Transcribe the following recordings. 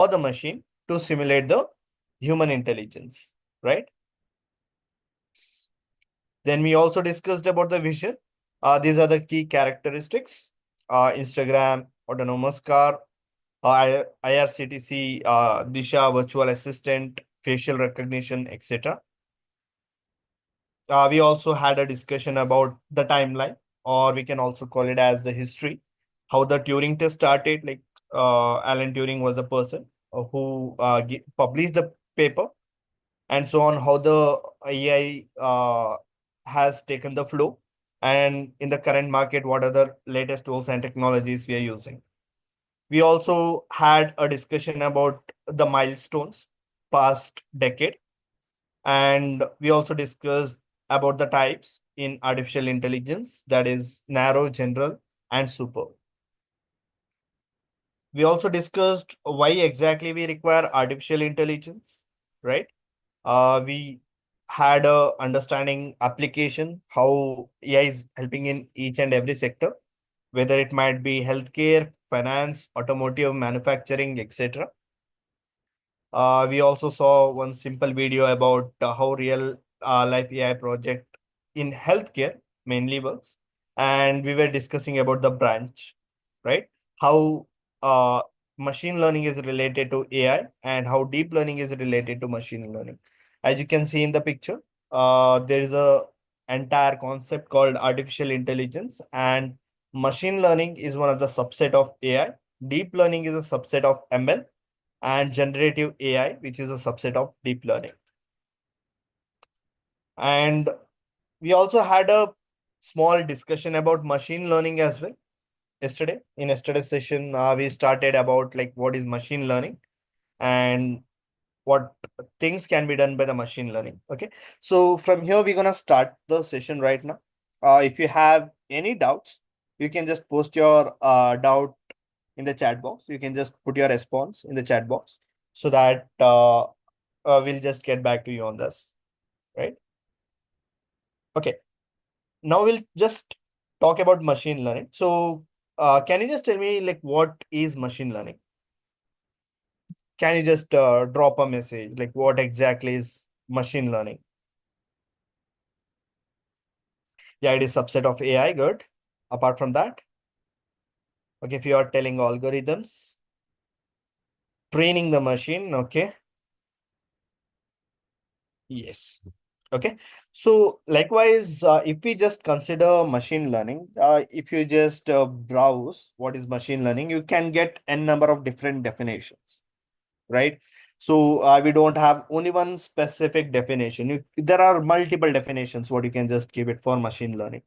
or the machine to simulate the human intelligence, right? Then we also discussed about the vision. These are the key characteristics. Instagram, autonomous car, IRCTC, Disha, virtual assistant, facial recognition, etc. We also had a discussion about the timeline, or we can also call it as the history, how the Turing test started. Like Alan Turing was the person who published the paper, and so on. How the AI has taken the flow, and in the current market, what are the latest tools and technologies we are using. We also had a discussion about the milestones past decade, and we also discussed about the types in artificial intelligence, that is narrow, general, and super. We also discussed why exactly we require artificial intelligence, right? We had a understanding application, how AI is helping in each and every sector, whether it might be healthcare, finance, automotive, manufacturing, etc. We also saw one simple video about how real life AI project in healthcare mainly works. And we were discussing about the branch, right? How uh, machine learning is related to AI and how deep learning is related to machine learning. As you can see in the picture, there is a entire concept called artificial intelligence, and machine learning is one of the subset of AI. Deep learning is a subset of ML, and generative AI, which is a subset of deep learning. And we also had a small discussion about machine learning as well yesterday. In yesterday's session, we started about like what is machine learning and what things can be done by the machine learning. Okay, so from here we're gonna start the session right now. If you have any doubts, you can just post your doubt in the chat box. You can just put your response in the chat box so that we'll just get back to you on this, right? Okay, now we'll just talk about machine learning. So, can you just tell me like what is machine learning? Can you just drop a message like what exactly is machine learning? Yeah, it is subset of AI. Good. Apart from that, okay, if you are telling algorithms, training the machine, okay, yes. Okay, so likewise, if we just consider machine learning, if you just browse what is machine learning, you can get n number of different definitions, right? So we don't have only one specific definition. There are multiple definitions what you can just give it for machine learning.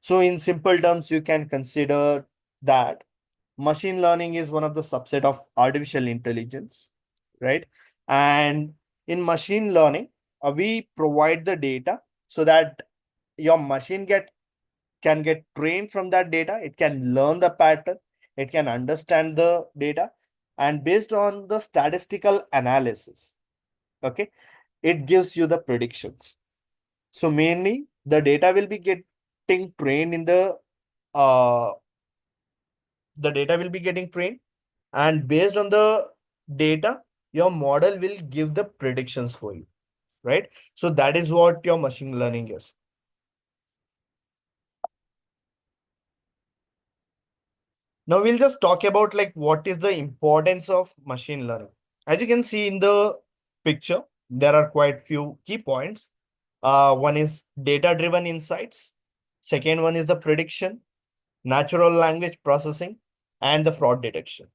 So in simple terms, you can consider that machine learning is one of the subset of artificial intelligence, right? And in machine learning, we provide the data so that your machine can get trained from that data. It can learn the pattern, it can understand the data, and based on the statistical analysis, okay, it gives you the predictions. So mainly the data will be getting trained in the data will be getting trained, and based on the data, your model will give the predictions for you, right? So that is what your machine learning is. Now we'll just talk about like what is the importance of machine learning. As you can see in the picture, there are quite few key points. One is data-driven insights. Second one is the prediction, natural language processing, and the fraud detection,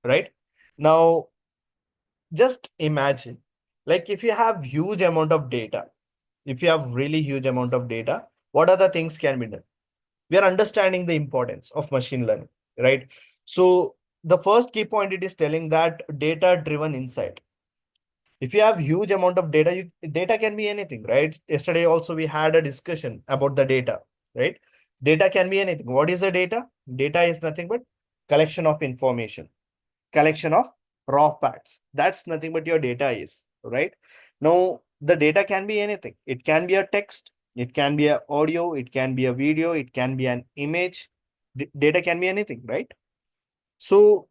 right? Now, just imagine, like if you have huge amount of data, if you have really huge amount of data, what other things can be done? We are understanding the importance of machine learning, right? So the first key point, it is telling that data driven insight. If you have huge amount of data, data can be anything, right? Yesterday also we had a discussion about the data, right? Data can be anything. What is the data? Data is nothing but collection of information, collection of raw facts. That's nothing but your data is, right? Now the data can be anything. It can be a text, it can be a audio, it can be a video, it can be an image. Data can be anything, right? So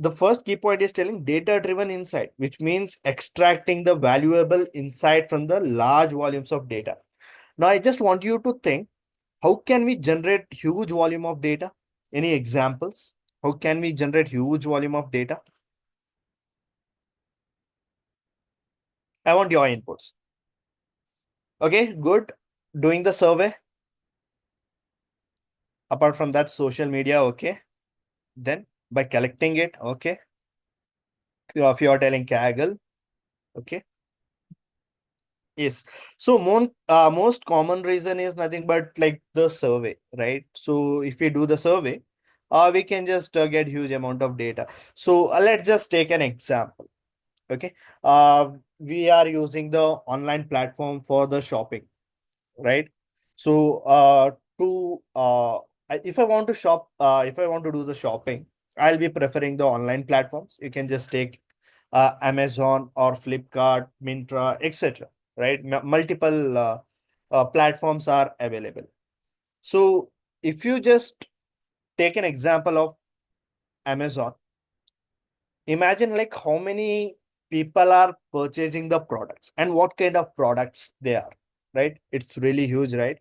the first key point is telling data driven insight, which means extracting the valuable insight from the large volumes of data. Now, I just want you to think, how can we generate huge volume of data? Any examples? How can we generate huge volume of data? I want your inputs. Okay, good. Doing the survey. Apart from that, social media. Okay. Then by collecting it. Okay. If you are telling Kaggle. Okay. Yes. So most common reason is nothing but like the survey, right? So if we do the survey, we can just get huge amount of data. So let's just take an example. Okay. We are using the online platform for the shopping, right? So to if I want to shop, if I want to do the shopping, I'll be preferring the online platforms. You can just take Amazon or Flipkart, Mintra, etc. Right? Multiple platforms are available. So if you just take an example of Amazon, imagine like how many people are purchasing the products and what kind of products they are, right? It's really huge, right?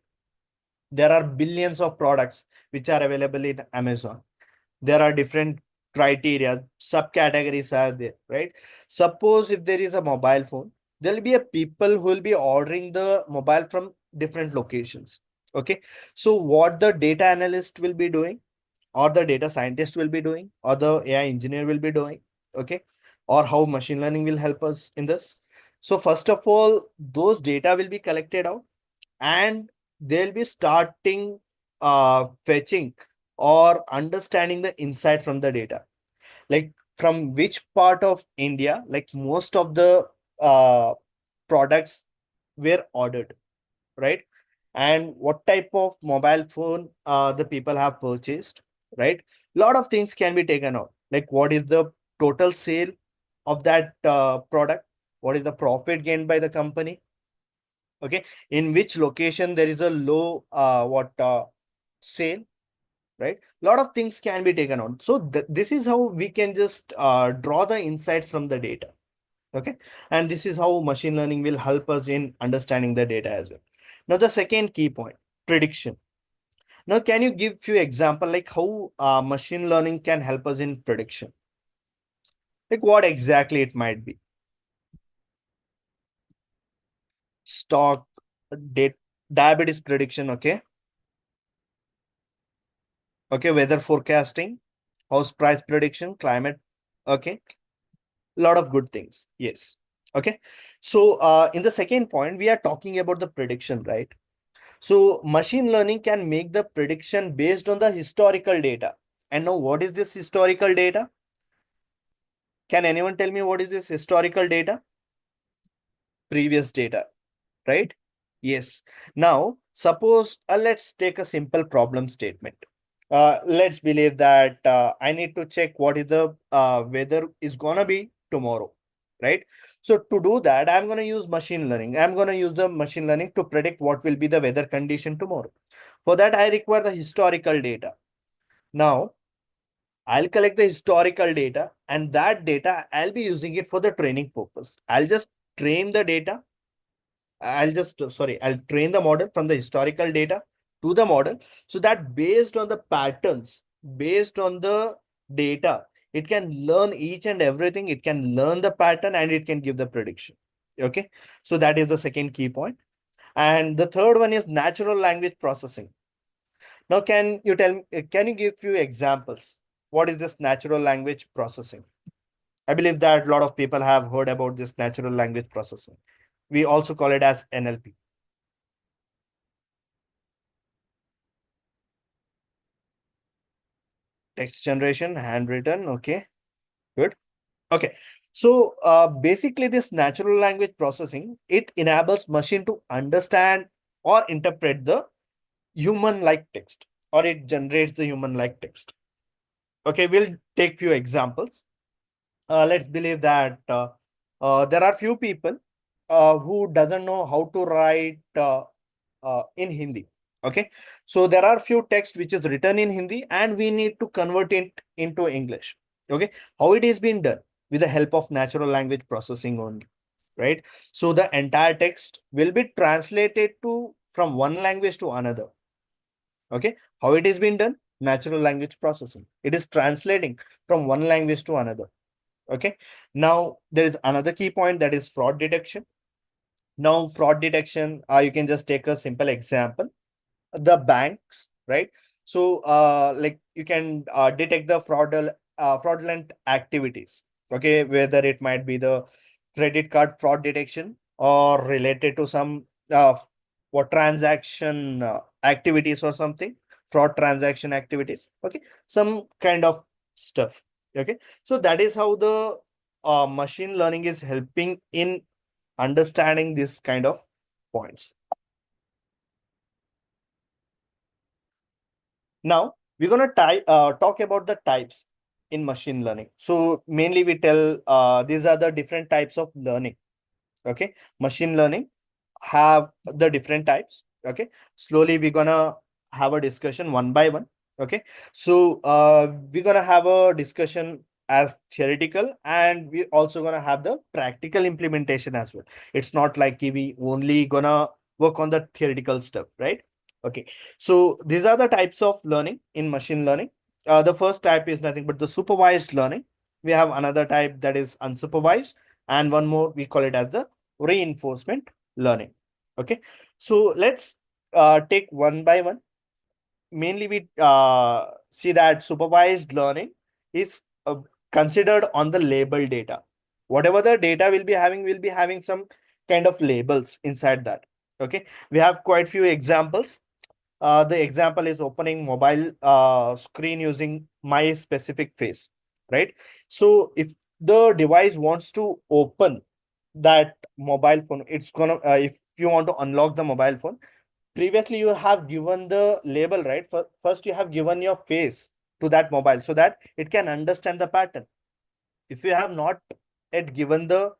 There are billions of products which are available in Amazon. There are different criteria, subcategories are there, right? Suppose if there is a mobile phone, there will be a people who will be ordering the mobile from different locations. Okay. So what the data analyst will be doing, or the data scientist will be doing, or the AI engineer will be doing, okay, or how machine learning will help us in this. So first of all, those data will be collected out, and they'll be starting fetching or understanding the insight from the data, like from which part of India, like most of the uh, products were ordered, right? And what type of mobile phone the people have purchased, right? Lot of things can be taken out, like what is the total sale of that product, what is the profit gained by the company, okay, in which location there is a low what sale, right? Lot of things can be taken out. So this is how we can just draw the insights from the data, okay, and this is how machine learning will help us in understanding the data as well. Now the second key point, prediction. Now can you give few example like how machine learning can help us in prediction, like what exactly it might be? Stock date, diabetes prediction, okay. Okay, weather forecasting, house price prediction, climate. Okay, lot of good things. Yes. Okay. So in the second point, we are talking about the prediction, right? So machine learning can make the prediction based on the historical data. And now what is this historical data? Can anyone tell me what is this historical data? Previous data, right? Yes. Now, suppose let's take a simple problem statement. Let's believe that I need to check what is the weather is gonna be tomorrow, right? So to do that, I'm gonna use machine learning. I'm gonna use the machine learning to predict what will be the weather condition tomorrow. For that, I require the historical data. Now, I'll collect the historical data, and that data I'll be using it for the training purpose. I'll just train the data. I'll train the model from the historical data to the model, so that based on the patterns, based on the data, it can learn each and everything. It can learn the pattern and it can give the prediction. Okay. So that is the second key point. And the third one is natural language processing. Now, can you give few examples? What is this natural language processing? I believe that a lot of people have heard about this natural language processing. We also call it as NLP. Text generation, handwritten. Okay, good. Okay. So basically this natural language processing, it enables machine to understand or interpret the human like text, or it generates the human like text. Okay, we'll take few examples. Let's believe that there are few people who doesn't know how to write in Hindi. Okay, so there are few text which is written in Hindi and we need to convert it into English. Okay, how it is being done? With the help of natural language processing only, right? So the entire text will be translated to from one language to another. Okay, how it is being done? Natural language processing. It is translating from one language to another. Okay, now there is another key point, that is fraud detection. Now, fraud detection, you can just take a simple example, the banks, right? So like you can detect the fraudulent activities, okay, whether it might be the credit card fraud detection or related to some what transaction activities or something, fraud transaction activities, okay, some kind of stuff. Okay, so that is how the machine learning is helping in understanding this kind of points. Now we're gonna talk about the types in machine learning. So mainly we tell these are the different types of learning. Okay, machine learning have the different types. Okay, slowly we're gonna have a discussion one by one. Okay, so we're gonna have a discussion as theoretical, and we also gonna have the practical implementation as well. It's not like we only gonna work on the theoretical stuff, right? Okay, so these are the types of learning in machine learning. The first type is nothing but the supervised learning. We have another type that is unsupervised, and one more we call it as the reinforcement learning. Okay, so let's take one by one. Mainly we see that supervised learning is considered on the label data. Whatever the data will be having some kind of labels inside that. Okay, we have quite few examples. The example is opening mobile screen using my specific face, right? So if the device wants to open that mobile phone, it's gonna if you want to unlock the mobile phone, previously you have given the label, right? First you have given your face to that mobile so that it can understand the pattern. If you have not yet given the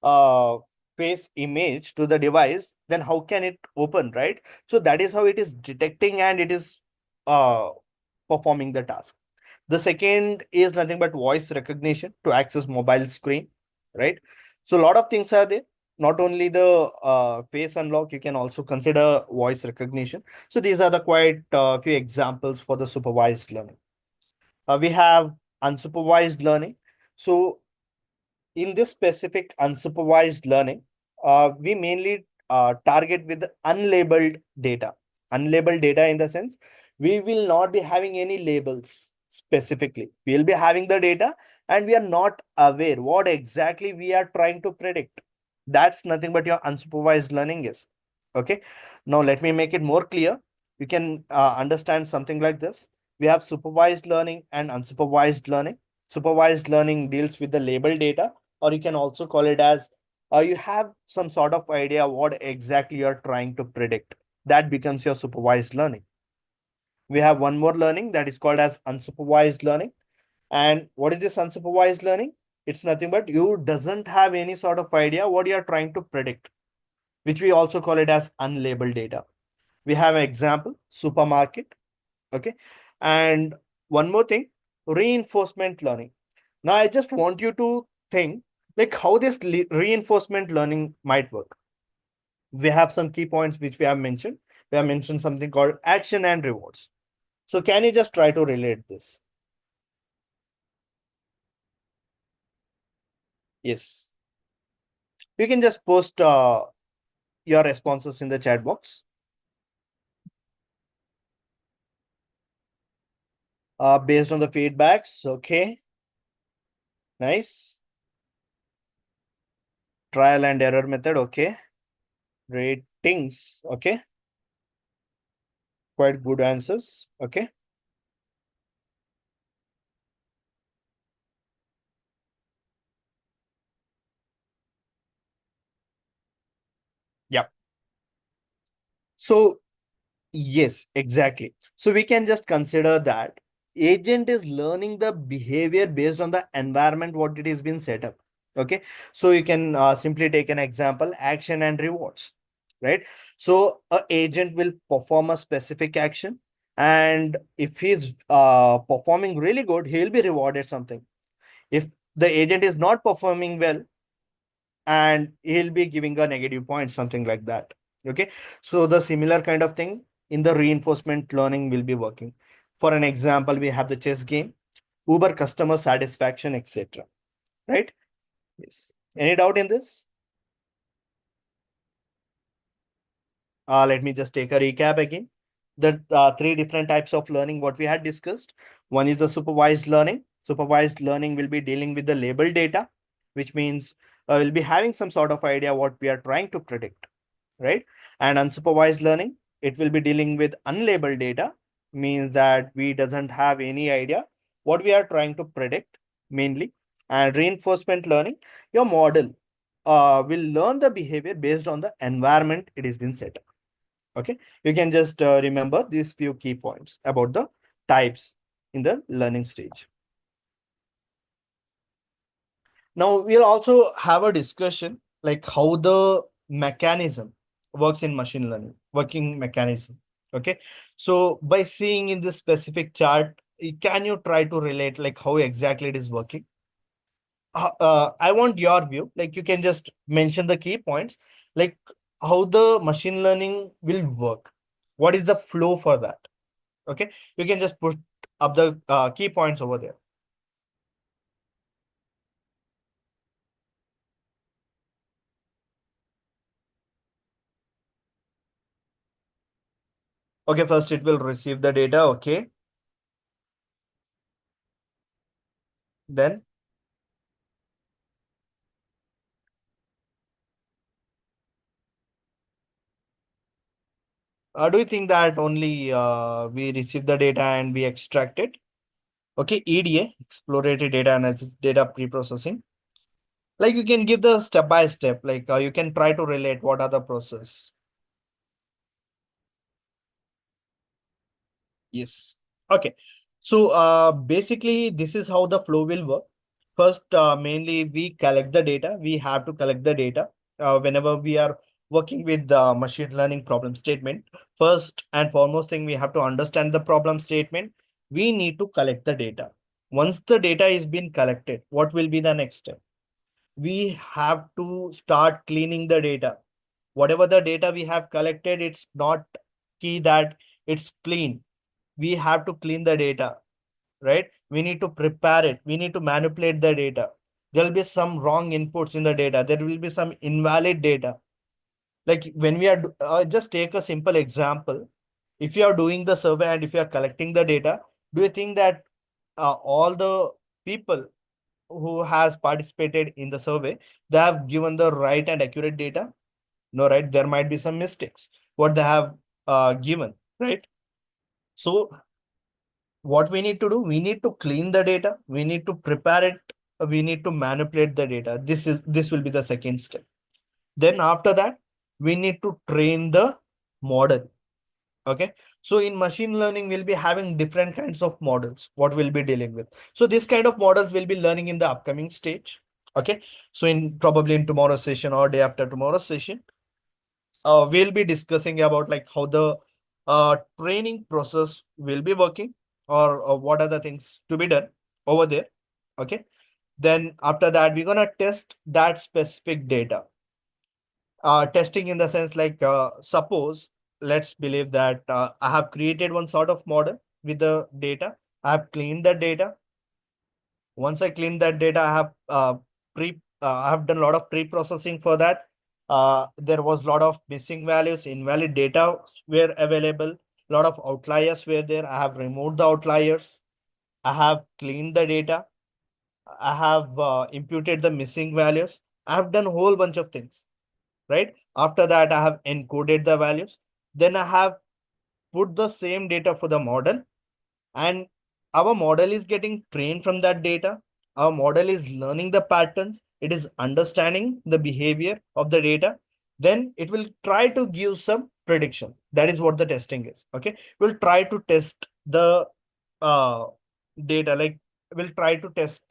uh, face image to the device, then how can it open, right? So that is how it is detecting, and it is uh, performing the task. The second is nothing but voice recognition to access mobile screen, right? So a lot of things are there. Not only the face unlock, you can also consider voice recognition. So these are the quite few examples for the supervised learning. We have unsupervised learning. So in this specific unsupervised learning, we mainly target with unlabeled data. Unlabeled data in the sense we will not be having any labels specifically. We will be having the data and we are not aware what exactly we are trying to predict. That's nothing but your unsupervised learning is. Okay. Now let me make it more clear. You can understand something like this. We have supervised learning and unsupervised learning. Supervised learning deals with the label data, or you can also call it as you have some sort of idea what exactly you're trying to predict. That becomes your supervised learning. We have one more learning that is called as unsupervised learning. And what is this unsupervised learning? It's nothing but you doesn't have any sort of idea what you're trying to predict, which we also call it as unlabeled data. We have an example, supermarket. Okay. And one more thing, reinforcement learning. Now, I just want you to think like how this reinforcement learning might work. We have some key points which we have mentioned. We have mentioned something called action and rewards. So, can you just try to relate this? Yes. You can just post your responses in the chat box based on the feedbacks. Okay. Nice. Trial and error method. Okay. Ratings. Okay. Quite good answers. Okay. Yep. So yes, exactly. So we can just consider that agent is learning the behavior based on the environment what it has been set up. Okay. So you can simply take an example, action and rewards, right? So a agent will perform a specific action, and if he's performing really good, he'll be rewarded something. If the agent is not performing well, and he'll be giving a negative point, something like that. Okay, so the similar kind of thing in the reinforcement learning will be working. For an example, we have the chess game, Uber customer satisfaction, etc. Right? Yes. Any doubt in this? Let me just take a recap again. The three different types of learning what we had discussed. One is the supervised learning. Supervised learning will be dealing with the label data, which means we'll be having some sort of idea what we are trying to predict, right? And unsupervised learning, it will be dealing with unlabeled data, means that we doesn't have any idea what we are trying to predict mainly. And reinforcement learning, your model will learn the behavior based on the environment it has been set. Okay, you can just remember these few key points about the types in the learning stage. Now we'll also have a discussion like how the mechanism works in machine learning, working mechanism. Okay, so by seeing in this specific chart, can you try to relate like how exactly it is working? I want your view. Like you can just mention the key points, like how the machine learning will work. What is the flow for that? Okay, you can just put up the key points over there. Okay, first it will receive the data. Okay, then do you think that only we receive the data and we extract it? Okay, EDA, exploratory data analysis, data pre-processing. Like you can give the step by step, like you can try to relate what are the process. Yes. Okay. So basically this is how the flow will work. First, mainly we collect the data. We have to collect the data whenever we are working with the machine learning problem statement. First and foremost thing, we have to understand the problem statement. We need to collect the data. Once the data is being collected, what will be the next step? We have to start cleaning the data. Whatever the data we have collected, it's not key that it's clean. We have to clean the data, right? We need to prepare it. We need to manipulate the data. There'll be some wrong inputs in the data. There will be some invalid data. Like when we are, just take a simple example. If you are doing the survey and if you are collecting the data, do you think that all the people who has participated in the survey, they have given the right and accurate data? No, right? There might be some mistakes, what they have given, right? So what we need to do, we need to clean the data, we need to prepare it, we need to manipulate the data. This will be the second step. Then after that, we need to train the model. Okay, so in machine learning we'll be having different kinds of models what we'll be dealing with. So this kind of models will be learning in the upcoming stage. Okay, so in probably in tomorrow's session or day after tomorrow's session, we'll be discussing about like how the training process will be working, or what are the things to be done over there. Okay, then after that we're gonna test that specific data. Testing in the sense like suppose let's believe that I have created one sort of model with the data. I have cleaned the data. Once I clean that data, I have done a lot of pre-processing for that. There was a lot of missing values, invalid data were available, a lot of outliers were there. I have removed the outliers. I have cleaned the data. I have imputed the missing values. I have done a whole bunch of things, right? After that, I have encoded the values. Then I have put the same data for the model, and our model is getting trained from that data. Our model is learning the patterns, it is understanding the behavior of the data. Then it will try to give some prediction. That is what the testing is. Okay, we'll try to test the uh data, like we'll try to test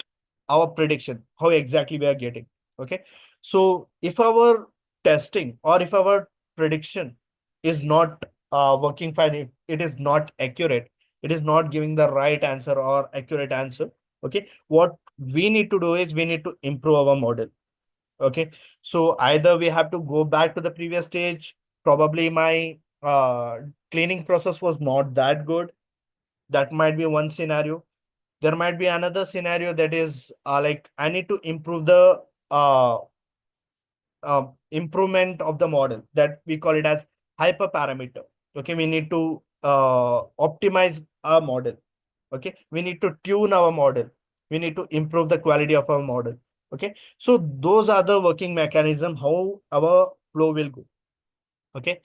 our prediction, how exactly we are getting. Okay, so if our testing or if our prediction is not working fine, if it is not accurate, it is not giving the right answer or accurate answer. Okay, what we need to do is we need to improve our model. Okay. So either we have to go back to the previous stage. Probably my cleaning process was not that good. That might be one scenario. There might be another scenario that is like I need to improve the improvement of the model, that we call it as hyperparameter. Okay, we need to optimize our model. Okay, we need to tune our model. We need to improve the quality of our model. Okay, so those are the working mechanism how our flow will go. Okay,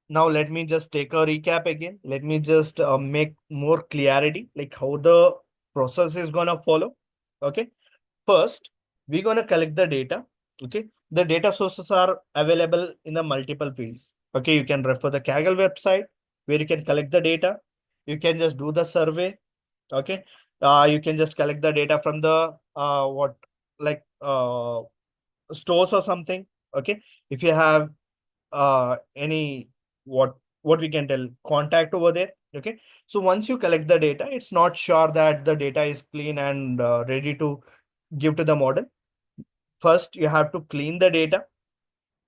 now let me just take a recap again. Let me just make more clarity like how the process is gonna follow. Okay, first, we're going to collect the data. Okay. The data sources are available in the multiple fields. Okay. You can refer the Kaggle website where you can collect the data. You can just do the survey. Okay. You can just collect the data from the what like stores or something. Okay. If you have any what we can tell contact over there. Okay. So once you collect the data, it's not sure that the data is clean and ready to give to the model. First, you have to clean the data.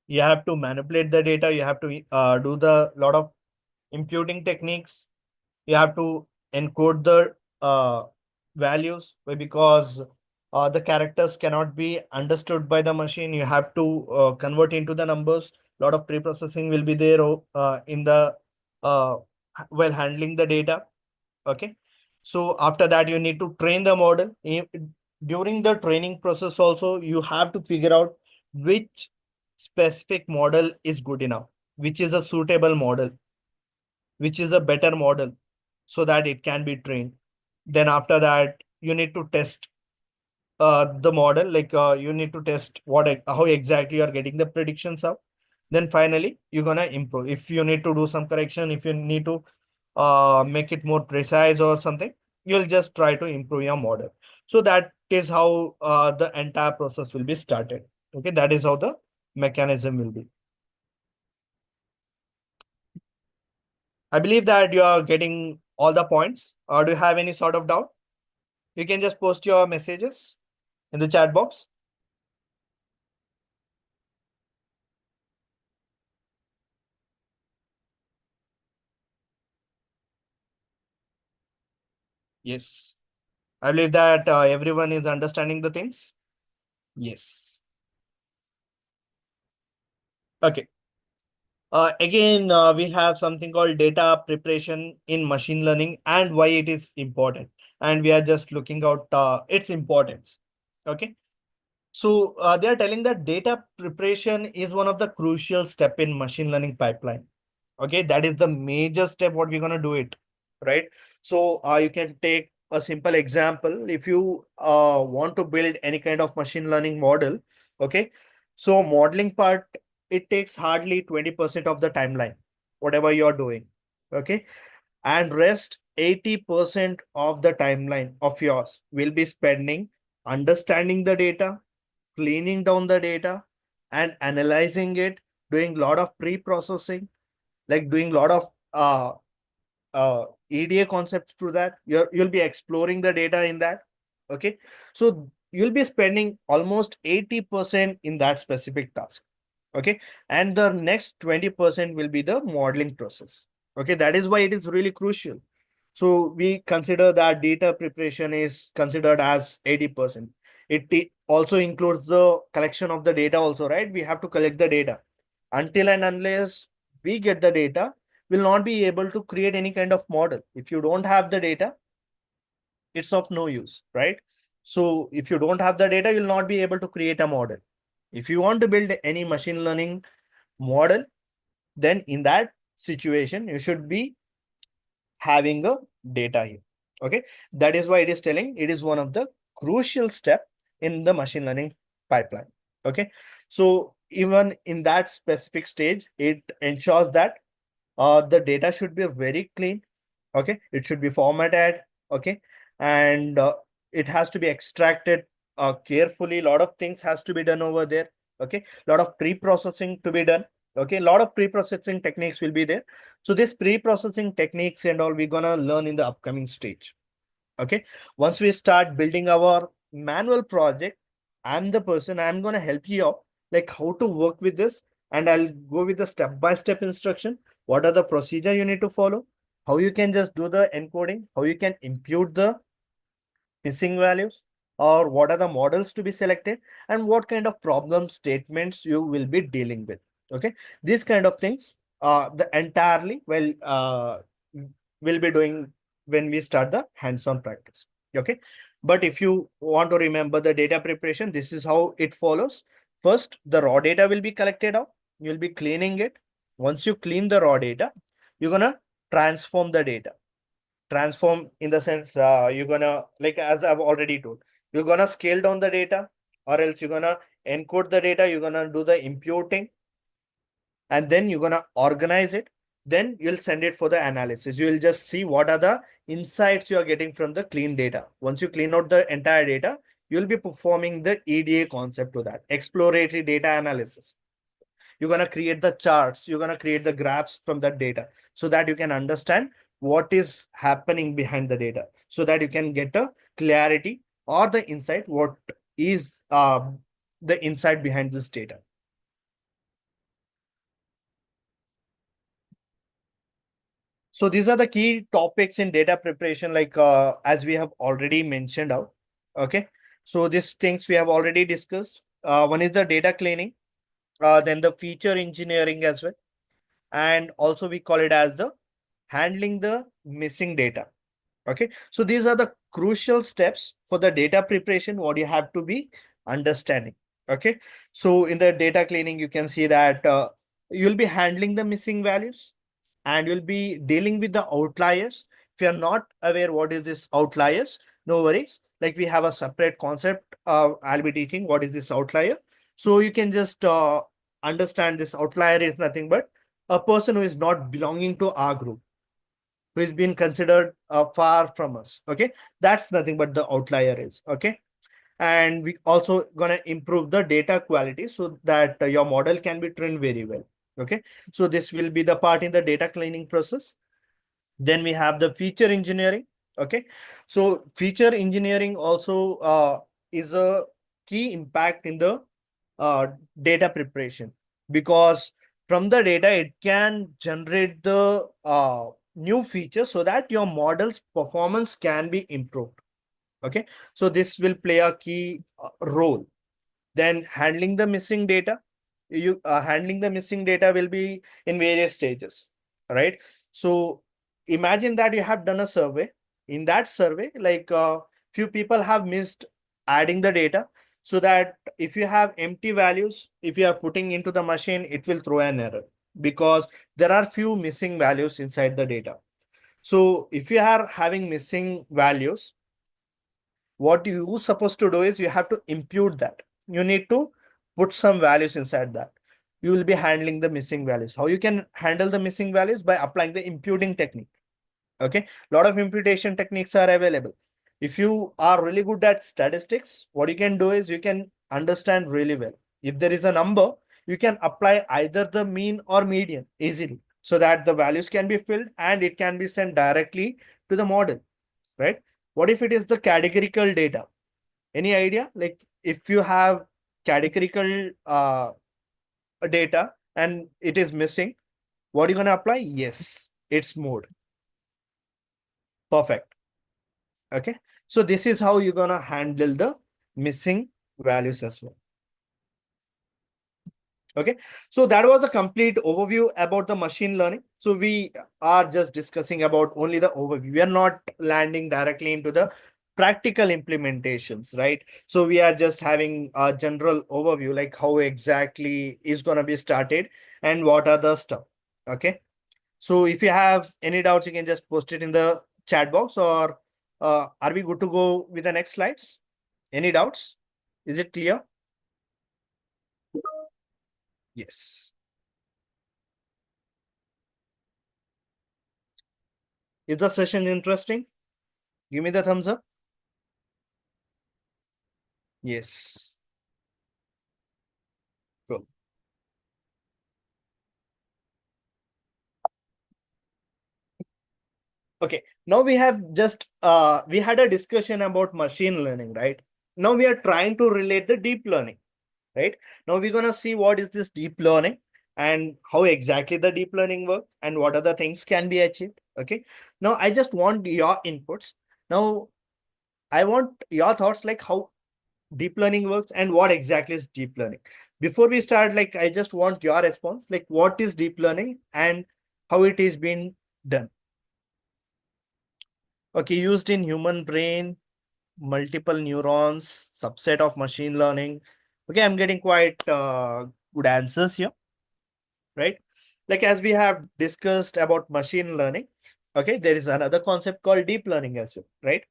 You have to manipulate the data. You have to do the lot of imputing techniques. You have to encode the values because the characters cannot be understood by the machine. You have to convert into the numbers. A lot of pre-processing will be there in the uh, while handling the data. Okay. So after that, you need to train the model. During the training process also, you have to figure out which specific model is good enough, which is a suitable model, which is a better model so that it can be trained. Then after that, you need to test the model, like you need to test how exactly you are getting the predictions out. Then finally, you're gonna improve. If you need to do some correction, if you need to make it more precise or something, you'll just try to improve your model. So that is how the entire process will be started. Okay, that is how the mechanism will be. I believe that you are getting all the points. Do you have any sort of doubt? You can just post your messages in the chat box. Yes. I believe that everyone is understanding the things. Yes. Okay. Again, we have something called data preparation in machine learning and why it is important. And we are just looking out its importance. Okay. So they are telling that data preparation is one of the crucial step in machine learning pipeline. Okay, that is the major step what we're gonna do it, right? So you can take a simple example. If you want to build any kind of machine learning model, okay, so modeling part, it takes hardly 20% of the timeline, whatever you're doing, okay, and rest 80% of the timeline of yours will be spending understanding the data, cleaning down the data, and analyzing it, doing a lot of pre-processing, like doing a lot of EDA concepts to that. You'll be exploring the data in that. Okay. So you'll be spending almost 80% in that specific task. Okay. And the next 20% will be the modeling process. Okay. That is why it is really crucial. So we consider that data preparation is considered as 80%. It also includes the collection of the data also, right? We have to collect the data. Until and unless we get the data, we'll not be able to create any kind of model. If you don't have the data, it's of no use, right? So if you don't have the data, you'll not be able to create a model. If you want to build any machine learning model, then in that situation, you should be having a data here. Okay, that is why it is telling it is one of the crucial step in the machine learning pipeline. Okay, so even in that specific stage, it ensures that the data should be very clean. Okay, it should be formatted. Okay, and it has to be extracted carefully. A lot of things has to be done over there. Okay, a lot of pre-processing to be done. Okay, a lot of pre-processing techniques will be there. So this pre-processing techniques and all we're gonna learn in the upcoming stage. Okay, once we start building our manual project, I'm the person, I'm going to help you out, like how to work with this. And I'll go with the step-by-step instruction. What are the procedure you need to follow? How you can just do the encoding, how you can impute the missing values, or what are the models to be selected, and what kind of problem statements you will be dealing with. Okay, these kind of things the entirely will be doing when we start the hands-on practice. Okay, but if you want to remember the data preparation, this is how it follows. First, the raw data will be collected out. You'll be cleaning it. Once you clean the raw data, you're gonna transform the data. Transform in the sense, you're gonna, like as I've already told, you're gonna scale down the data, or else you're gonna encode the data, you're gonna do the imputing, and then you're gonna organize it. Then you'll send it for the analysis. You will just see what are the insights you are getting from the clean data. Once you clean out the entire data, you'll be performing the EDA concept to that, exploratory data analysis. You're going to create the charts, you're going to create the graphs from that data, so that you can understand what is happening behind the data, so that you can get a clarity or the insight what is the insight behind this data. So these are the key topics in data preparation, like as we have already mentioned out. Okay, so these things we have already discussed. One is the data cleaning, then the feature engineering as well, and also we call it as the handling the missing data. Okay, so these are the crucial steps for the data preparation, what you have to be understanding. Okay, so in the data cleaning, you can see that you'll be handling the missing values, and you'll be dealing with the outliers. If you're not aware what is this outliers, no worries, like we have a separate concept. I'll be teaching what is this outlier, so you can just understand this outlier is nothing but a person who is not belonging to our group, who is being considered far from us. Okay, that's nothing but the outlier is. Okay, and we also gonna improve the data quality so that your model can be trained very well. Okay, so this will be the part in the data cleaning process. Then we have the feature engineering. Okay, so feature engineering also is a key impact in the uh, data preparation, because from the data it can generate the new features so that your model's performance can be improved. Okay, so this will play a key role. Then handling the missing data, you handling the missing data will be in various stages, right? So imagine that you have done a survey. In that survey, like few people have missed adding the data, so that if you have empty values, if you are putting into the machine, it will throw an error, because there are few missing values inside the data. So if you are having missing values, what you supposed to do is you have to impute that. You need to put some values inside that. You will be handling the missing values. How you can handle the missing values? By applying the imputing technique. Okay, a lot of imputation techniques are available. If you are really good at statistics, what you can do is you can understand really well. If there is a number, you can apply either the mean or median easily, so that the values can be filled and it can be sent directly to the model, right? What if it is the categorical data? Any idea? Like if you have categorical data and it is missing, what are you going to apply? Yes, it's mode. Perfect. Okay. So this is how you're going to handle the missing values as well. Okay, so that was a complete overview about the machine learning. So we are just discussing about only the overview. We are not landing directly into the practical implementations, right? So we are just having a general overview, like how exactly is going to be started and what are the stuff. Okay, so if you have any doubts, you can just post it in the chat box, or are we good to go with the next slides? Any doubts? Is it clear? Yes. Is the session interesting? Give me the thumbs up. Yes. Cool. Okay. Now we have just we had a discussion about machine learning, right? now we are trying to relate the deep learning, right? Now we're going to see what is this deep learning and how exactly the deep learning works and what other things can be achieved. Okay. Now I just want your inputs. Now I want your thoughts, like how deep learning works and what exactly is deep learning. Before we start, like I just want your response, like what is deep learning and how it is being done. Okay, used in human brain, multiple neurons, subset of machine learning. Okay, I'm getting quite good answers here, right? Like as we have discussed about machine learning, okay, there is another concept called deep learning as well, right?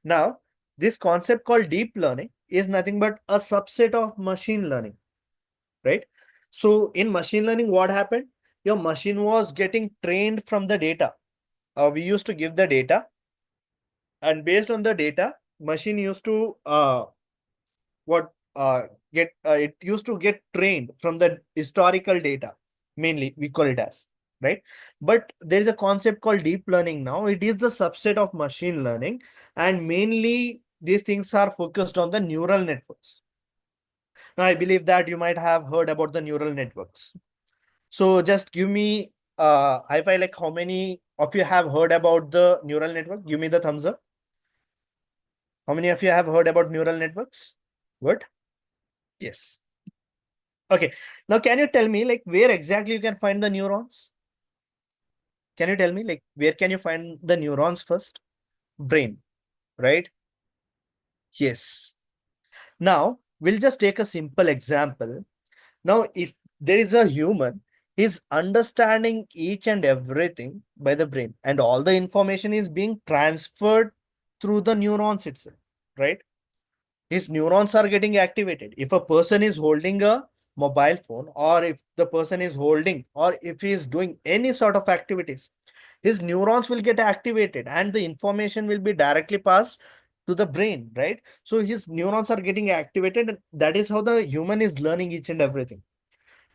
Now, this concept called deep learning is nothing but a subset of machine learning, right? So in machine learning, what happened? Your machine was getting trained from the data. We used to give the data, and based on the data, machine used to what get it used to get trained from the historical data, mainly we call it as, right? But there is a concept called deep learning. Now it is the subset of machine learning, and mainly these things are focused on the neural networks. Now I believe that you might have heard about the neural networks. So just give me I feel like how many of you have heard about the neural network? Give me the thumbs up. How many of you have heard about neural networks? Good. Yes. Okay. Now, can you tell me like where exactly you can find the neurons? Can you tell me like where can you find the neurons first? Brain, right? Yes. Now, we'll just take a simple example. Now, if there is a human, he's understanding each and everything by the brain, and all the information is being transferred through the neurons itself, right? His neurons are getting activated. If a person is holding a mobile phone, or if the person is holding, or if he is doing any sort of activities, his neurons will get activated and the information will be directly passed to the brain, right? So his neurons are getting activated, and that is how the human is learning each and everything.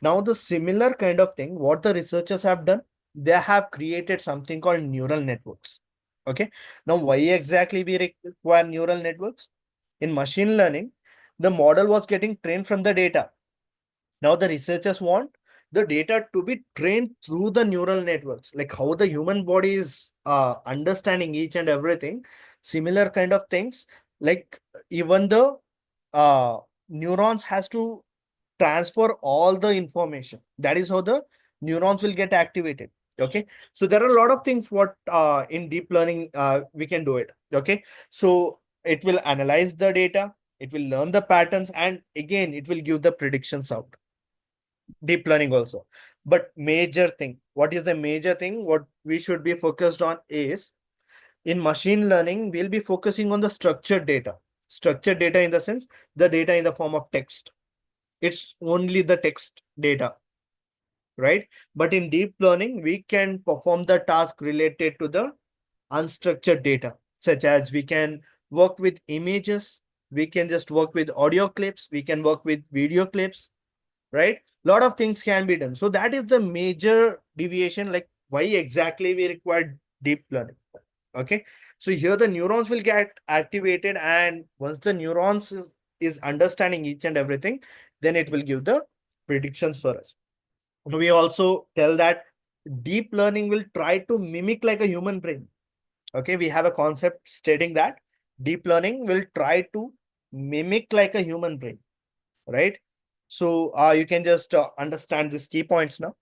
Now, the similar kind of thing, what the researchers have done, they have created something called neural networks. Okay. Now, why exactly we require neural networks? In machine learning, the model was getting trained from the data. Now, the researchers want the data to be trained through the neural networks, like how the human body is understanding each and everything. Similar kind of things, like even the neurons has to transfer all the information. That is how the neurons will get activated. Okay. So there are a lot of things what in deep learning we can do it. Okay. So it will analyze the data, it will learn the patterns, and again it will give the predictions out. Deep learning also. But major thing, what is the major thing what we should be focused on is, in machine learning we'll be focusing on the structured data. Structured data in the sense, the data in the form of text. It's only the text data, right? But in deep learning, we can perform the task related to the unstructured data, such as we can work with images, we can just work with audio clips, we can work with video clips, right? Lot of things can be done. So that is the major deviation, like why exactly we require deep learning. Okay. So here the neurons will get activated, and once the neurons is understanding each and everything, then it will give the predictions for us. We also tell that deep learning will try to mimic like a human brain. Okay, we have a concept stating that deep learning will try to mimic like a human brain, right? So you can just understand these key points now.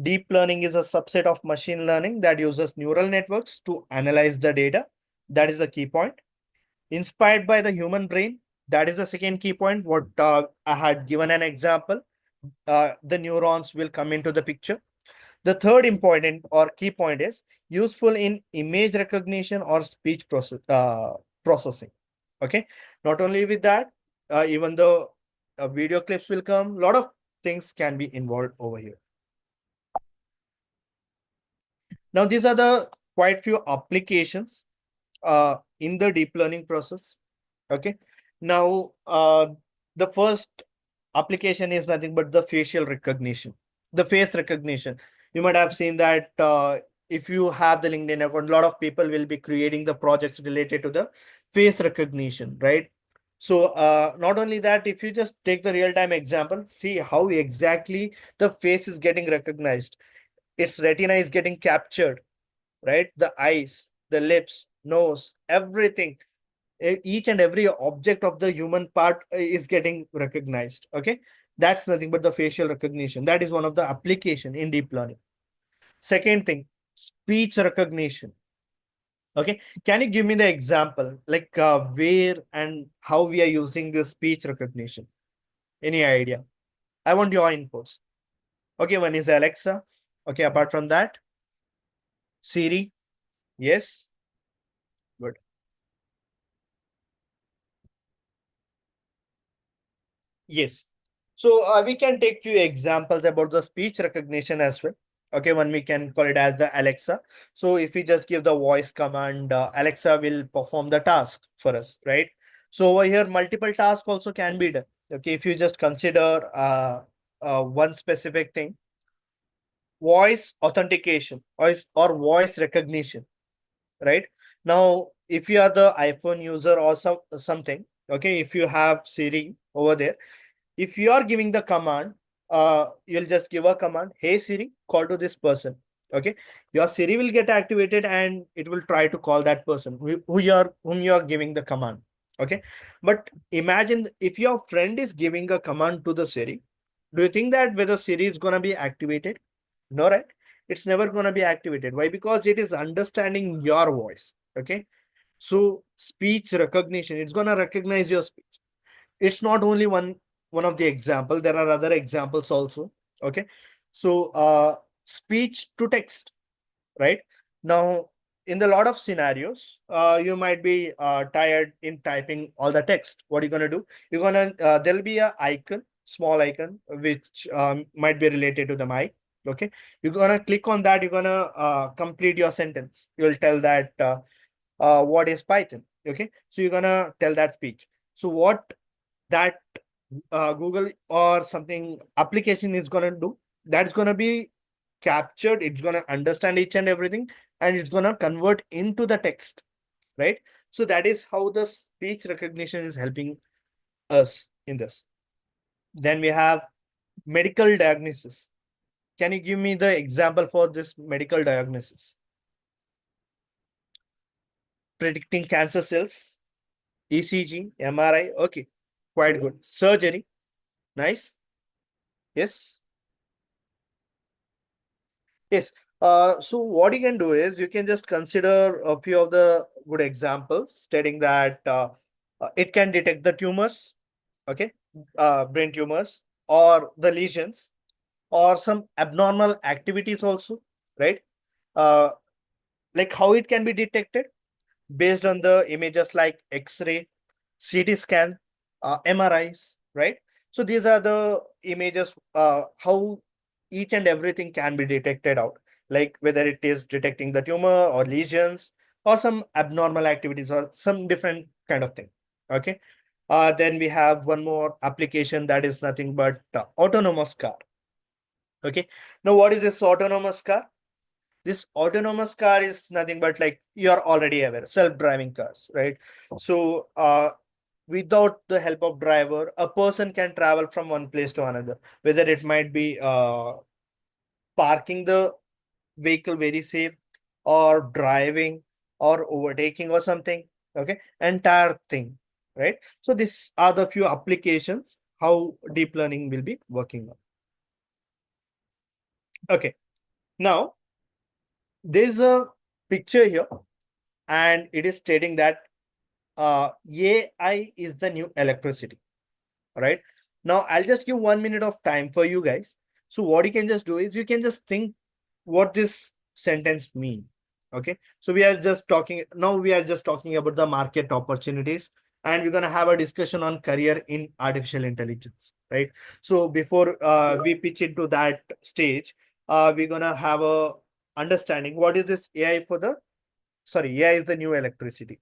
Deep learning is a subset of machine learning that uses neural networks to analyze the data. That is the key point. Inspired by the human brain, that is the second key point. What I had given an example, the neurons will come into the picture. The third important or key point is useful in image recognition or speech processing. Okay. Not only with that, even the video clips will come. A lot of things can be involved over here. Now, these are the quite few applications in the deep learning process. Okay. Now, the first application is nothing but the facial recognition, the face recognition. You might have seen that if you have the LinkedIn account, a lot of people will be creating the projects related to the face recognition, right? So not only that, if you just take the real-time example, see how exactly the face is getting recognized. Its retina is getting captured, right? The eyes, the lips, nose, everything. Each and every object of the human part is getting recognized. Okay. That's nothing but the facial recognition. That is one of the application in deep learning. Second thing, speech recognition. Okay. Can you give me the example, like where and how we are using this speech recognition? Any idea? I want your inputs. Okay. One is Alexa. Okay. Apart from that, Siri. Yes. Good. Yes. So we can take few examples about the speech recognition as well. Okay, one we can call it as the Alexa. So if we just give the voice command, Alexa will perform the task for us, right? So over here, multiple tasks also can be done. Okay, if you just consider one specific thing, voice authentication or voice recognition, right? Now, if you are the iPhone user or something, okay, if you have Siri over there, if you are giving the command, you'll just give a command, hey Siri, call to this person. Okay, your Siri will get activated and it will try to call that person whom you are giving the command. Okay, but imagine if your friend is giving a command to the Siri, do you think that whether Siri is gonna be activated? No, right? It's never gonna be activated. Why? Because it is understanding your voice. Okay, so speech recognition, it's gonna recognize your speech. It's not only one of the example, there are other examples also. Okay, so speech to text, right? Now, in the lot of scenarios, you might be tired in typing all the text. What are you gonna do? You're gonna there'll be a icon, small icon, which might be related to the mic. Okay, you're gonna click on that. You're gonna complete your sentence. You'll tell that what is Python. Okay, so you're gonna tell that speech. So what that Google or something application is gonna do, that's gonna be captured. It's gonna understand each and everything, and it's gonna convert into the text, right? So that is how the speech recognition is helping us in this. Then we have medical diagnosis. Can you give me the example for this medical diagnosis? Predicting cancer cells, ECG, MRI. Okay, quite good. Surgery, nice. Yes. Yes. So what you can do is you can just consider a few of the good examples stating that it can detect the tumors, okay, brain tumors or the lesions or some abnormal activities also, right? Uh, like how it can be detected based on the images like X-ray, CT scan, MRIs, right? So these are the images, how each and everything can be detected out, like whether it is detecting the tumor or lesions or some abnormal activities or some different kind of thing. Okay. Then we have one more application that is nothing but autonomous car. Okay. Now, what is this autonomous car? This autonomous car is nothing but like you're already aware, self-driving cars, right? So without the help of driver, a person can travel from one place to another, whether it might be parking the vehicle very safe or driving or overtaking or something. Okay, entire thing, right? So these are the few applications how deep learning will be working on. Okay, now there's a picture here and it is stating that AI is the new electricity, right? Now, I'll just give 1 minute of time for you guys. So what you can just do is you can just think what this sentence mean. Okay. So we are just talking about the market opportunities and we're going to have a discussion on career in artificial intelligence, right? So before we pitch into that stage, we're going to have a understanding what is this AI for the, sorry, AI is the new electricity.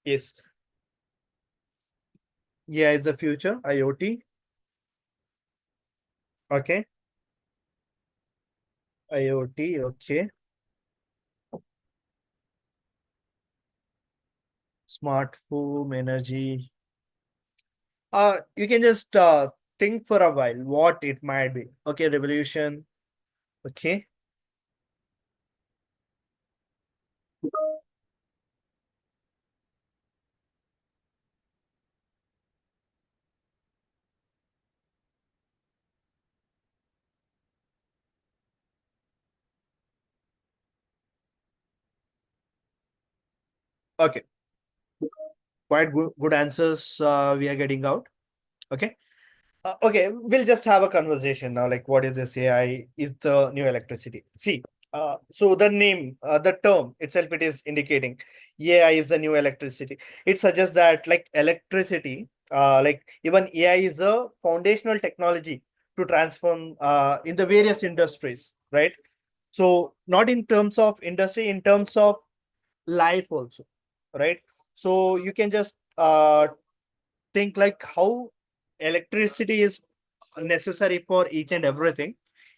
Yes. AI is the future, IoT. Okay. IoT, okay. Smart home, energy. You can just think for a while what it might be. Okay, revolution. Okay, okay, quite good answers we are getting out. Okay. Okay, we'll just have a conversation now. Like, what is this AI? Is the new electricity? See, so the name, the term itself, it is indicating AI is the new electricity. It suggests that, like, electricity, like even AI is a foundational technology to transform in the various industries, right? So, not in terms of industry, in terms of life also, right? So you can just think like how electricity is necessary for each and everything.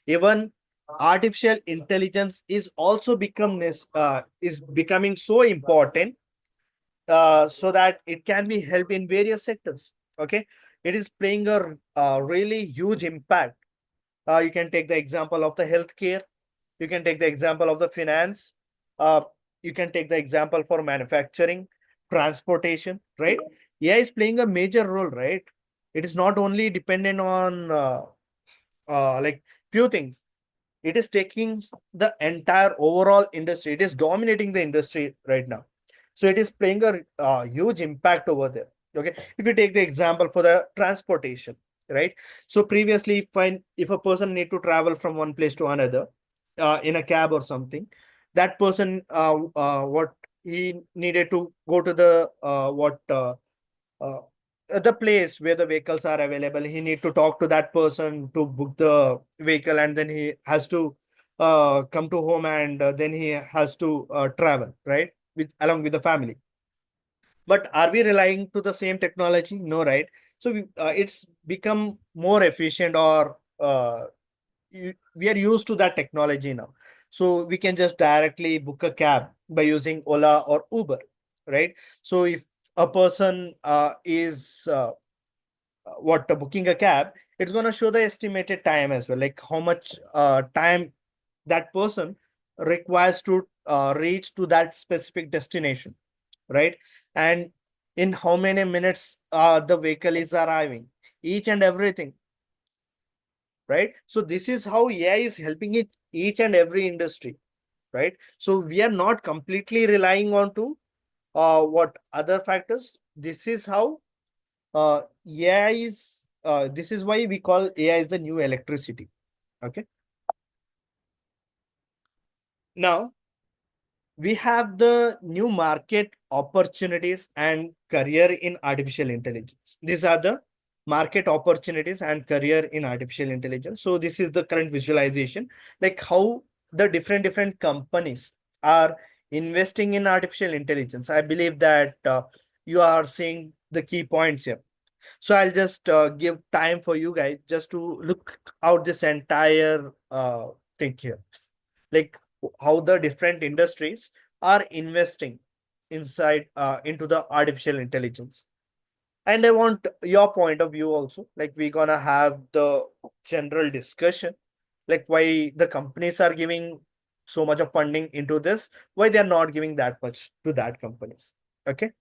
Even artificial intelligence is also is becoming so important, so that it can be help in various sectors. Okay, it is playing a really huge impact. You can take the example of the healthcare. You can take the example of the finance. Uh, you can take the example for manufacturing, transportation, right? AI is playing a major role, right? It is not only dependent on like few things. It is taking the entire overall industry. It is dominating the industry right now. So it is playing a huge impact over there. Okay, if you take the example for the transportation, right? So previously, if a person need to travel from one place to another in a cab or something, that person what he needed to go to the uh, the place where the vehicles are available. He need to talk to that person to book the vehicle, and then he has to come to home, and then he has to travel, right, with along with the family. But are we relying to the same technology? No, right? So it's become more efficient, or we are used to that technology now. So we can just directly book a cab by using Ola or Uber, right? So if a person is what booking a cab, it's going to show the estimated time as well, like how much time that person requires to reach to that specific destination, right? And in how many minutes the vehicle is arriving, each and everything, right? So this is how AI is helping it each and every industry, right? So we are not completely relying on to what other factors. This is how AI is. This is why we call AI is the new electricity. Okay. Now we have the new market opportunities and career in artificial intelligence. These are the market opportunities and career in artificial intelligence. So this is the current visualization, like how the different companies are investing in artificial intelligence. I believe that you are seeing the key points here. So I'll just give time for you guys just to look out this entire thing here, like how the different industries are investing inside into the artificial intelligence. And I want your point of view also. Like we're gonna have the general discussion, like why the companies are giving so much of funding into this, why they are not giving that much to that companies. Okay.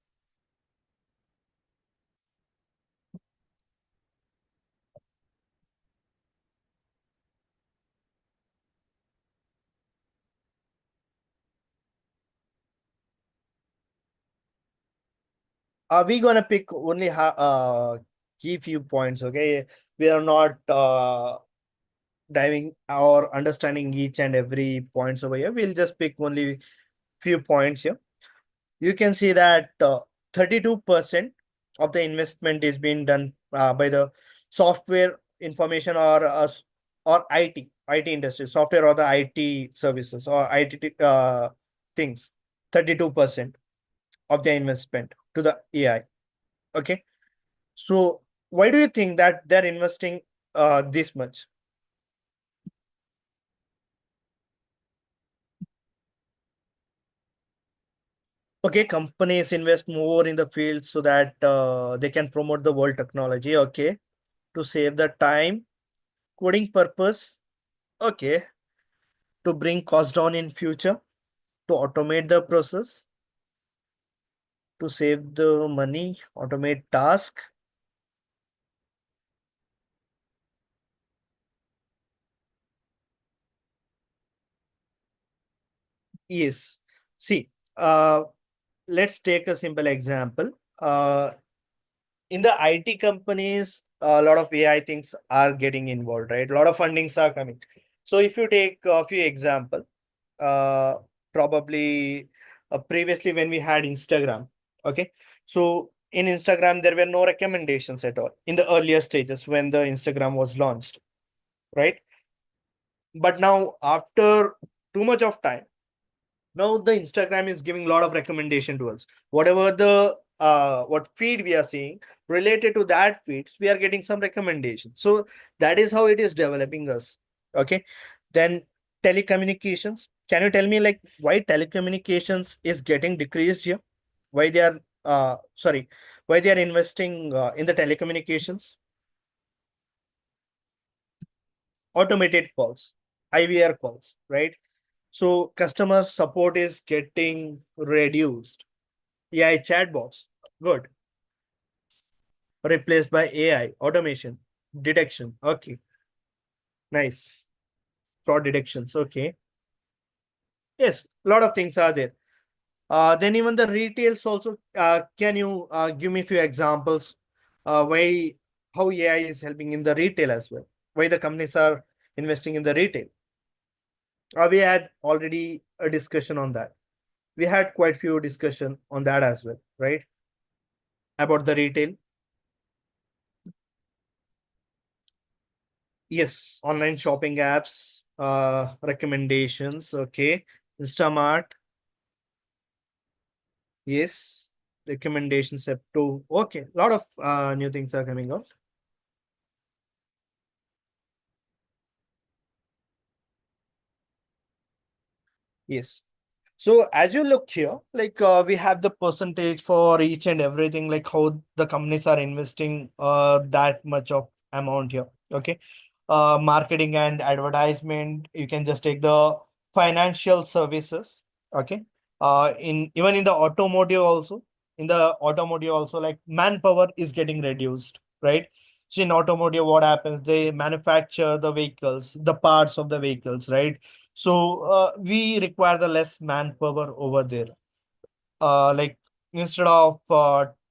We gonna pick only key few points. Okay, we are not diving or understanding each and every points over here. We'll just pick only few points here. You can see that 32% of the investment is being done by the software information or IT industry, software or the IT services or IT things. 32% of the investment to the AI. Okay. So why do you think that they're investing this much? Okay, companies invest more in the field so that they can promote the world technology. Okay, to save the time, coding purpose. Okay, to bring cost down in future, to automate the process, to save the money, automate task. Yes. See, let's take a simple example. In the IT companies, a lot of AI things are getting involved, right? A lot of fundings are coming. So if you take a few example, uh, probably previously when we had Instagram, okay. So in Instagram, there were no recommendations at all in the earlier stages when the Instagram was launched, right? But now after too much of time, now the Instagram is giving a lot of recommendation to us. Whatever the what feed we are seeing related to that feeds, we are getting some recommendations. So that is how it is developing us. Okay. Then telecommunications. Can you tell me like why telecommunications is getting decreased here? Why they are sorry, why they are investing in the telecommunications? Automated calls, IVR calls, right? So customer support is getting reduced. AI chatbots, good. Replaced by AI automation, detection. Okay, nice. Fraud detections. Okay, yes, a lot of things are there. Then even the retails also. Can you give me a few examples? Why how AI is helping in the retail as well? Why the companies are investing in the retail? We had already a discussion on that. We had quite few discussion on that as well, right? About the retail. Yes, online shopping apps, recommendations. Okay, Instamart. Yes, recommendations app too. Okay, a lot of new things are coming out. Yes. So as you look here, like we have the percentage for each and everything, like how the companies are investing that much of amount here. Okay. Marketing and advertisement, you can just take the financial services. Okay. In even in the automotive also, like manpower is getting reduced, right? So in automotive, what happens? They manufacture the vehicles, the parts of the vehicles, right? So we require the less manpower over there. Like instead of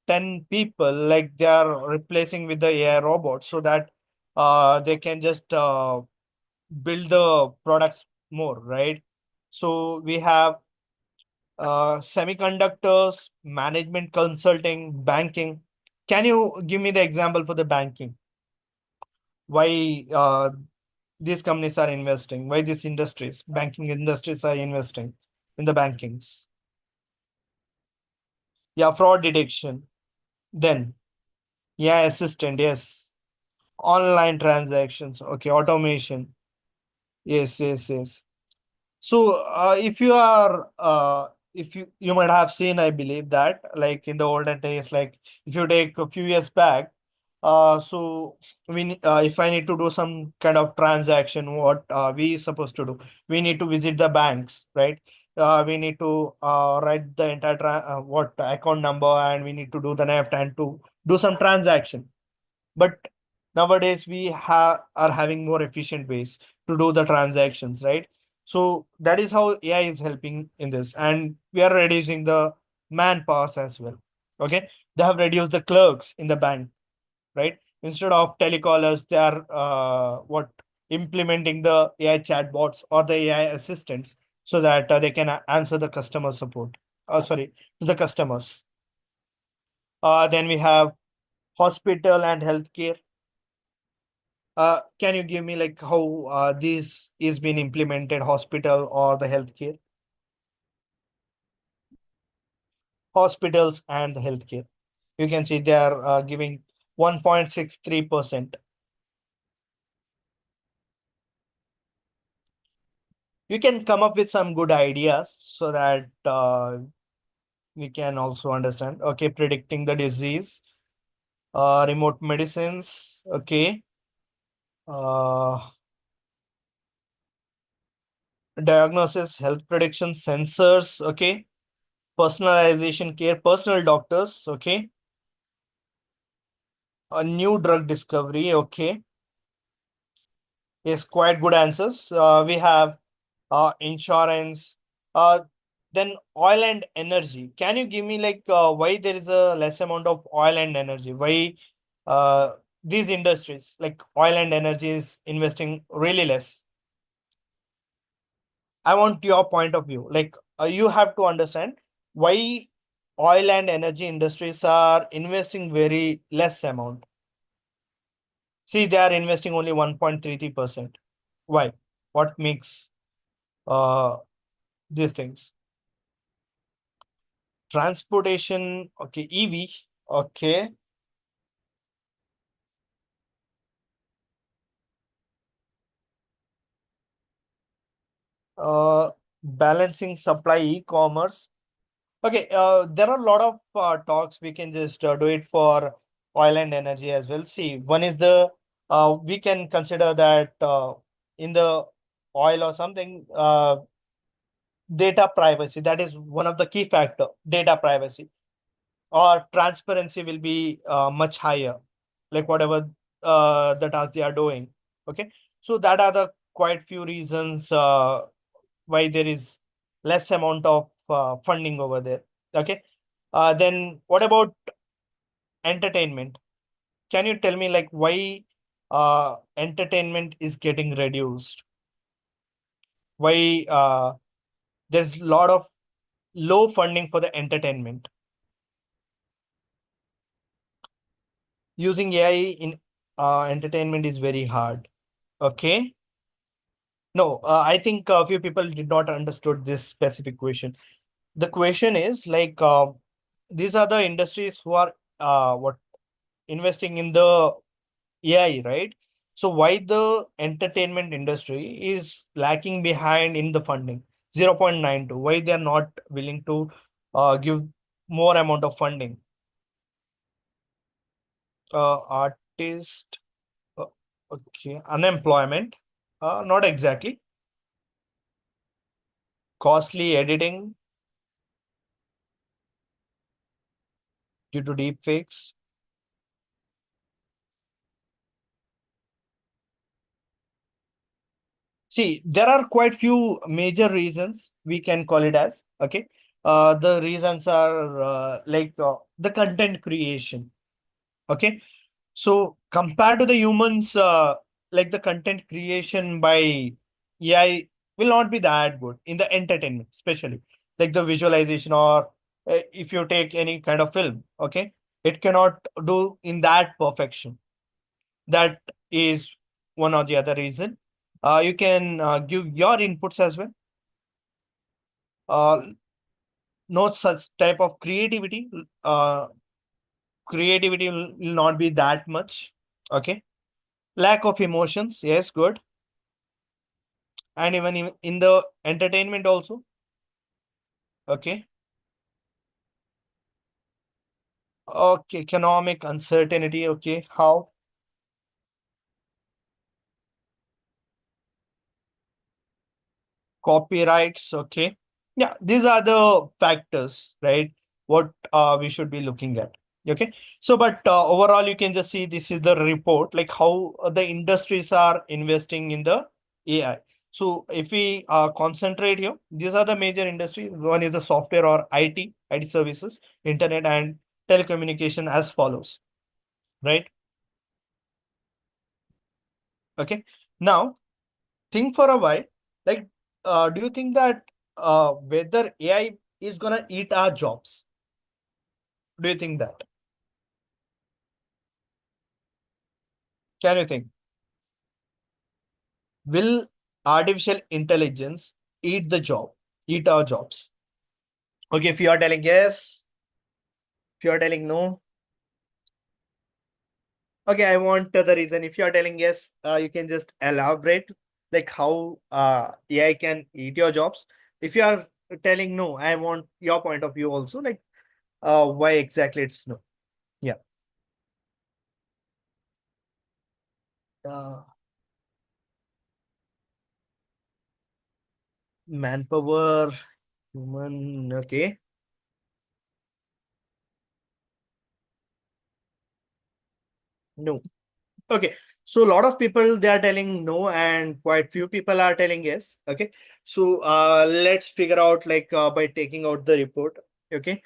10 people, like they are replacing with the AI robots so that they can just build the products more, right? So we have semiconductors, management consulting, banking. Can you give me the example for the banking? Why these companies are investing? Why these industries, banking industries are investing in the bankings? Yeah, fraud detection. Then, yeah, assistant, yes. Online transactions. Okay, automation. Yes, yes, yes. So, if you might have seen, I believe that like in the olden days, like if you take a few years back, so if I need to do some kind of transaction, what we supposed to do? We need to visit the banks, right? We need to write the entire what account number, and we need to do the NEFT and to do some transaction. But nowadays we have are having more efficient ways to do the transactions, right? So that is how AI is helping in this, and we are reducing the manpower as well. Okay, they have reduced the clerks in the bank, right? Instead of telecallers, they are what implementing the AI chatbots or the AI assistants so that they can answer the customer support. Sorry, to the customers. Then we have hospital and healthcare. Can you give me like how this is being implemented, hospital or the healthcare? Hospitals and the healthcare. You can see they are giving 1.63%. You can come up with some good ideas so that We can also understand. Okay, predicting the disease, remote medicines. Okay, uh, diagnosis, health prediction, sensors. Okay, personalization care, personal doctors. Okay, a new drug discovery. Okay, yes, quite good answers. We have insurance. Uh, then oil and energy. Can you give me like why there is a less amount of oil and energy? Why uh, these industries like oil and energy is investing really less? I want your point of view. Like you have to understand why oil and energy industries are investing very less amount. See, they are investing only 1.33%. Why? What makes uh these things? Transportation, okay, EV, okay. Balancing supply, e-commerce. Okay, there are a lot of talks. We can just do it for oil and energy as well. See, one is the we can consider that in the oil or something, data privacy. That is one of the key factor. Data privacy or transparency will be much higher, like whatever the task they are doing. Okay, so that are the quite few reasons why there is less amount of funding over there. Okay, then what about entertainment? Can you tell me like why entertainment is getting reduced? Why there's a lot of low funding for the entertainment? Using AI in entertainment is very hard. Okay. No, I think a few people did not understood this specific question. The question is like these are the industries who are what investing in the AI, right? So why the entertainment industry is lacking behind in the funding? 0.92. Why they are not willing to give more amount of funding? Artist, uh, okay, unemployment, not exactly. Costly editing due to deep fakes. See, there are quite few major reasons we can call it as. Okay, the reasons are like the content creation. Okay, so compared to the humans, like the content creation by AI will not be that good in the entertainment, especially like the visualization or if you take any kind of film, okay, it cannot do in that perfection. That is one or the other reason. You can give your inputs as well. Uh, no such type of creativity. Creativity will not be that much. Okay. Lack of emotions. Yes, good. And even in the entertainment also. Okay. Okay. Economic uncertainty. Okay. How? Copyrights. Okay. Yeah, these are the factors, right? What we should be looking at. Okay. So, but overall, you can just see this is the report, like how the industries are investing in the AI. So, if we concentrate here, these are the major industries. One is the software or IT services, internet, and telecommunication as follows, right? Okay. Now, think for a while, like, do you think that whether AI is gonna eat our jobs? Do you think that? Can you think? Will artificial intelligence eat the job, eat our jobs? Okay, if you are telling yes, if you are telling no, okay, I want the reason. If you are telling yes, you can just elaborate like how AI can eat your jobs. If you are telling no. I want your point of view also, like why exactly it's no. Yeah. Uh, Manpower, human, okay. No. Okay. So a lot of people they are telling no, and quite few people are telling yes. Okay. So let's figure out like by taking out the report. Okay.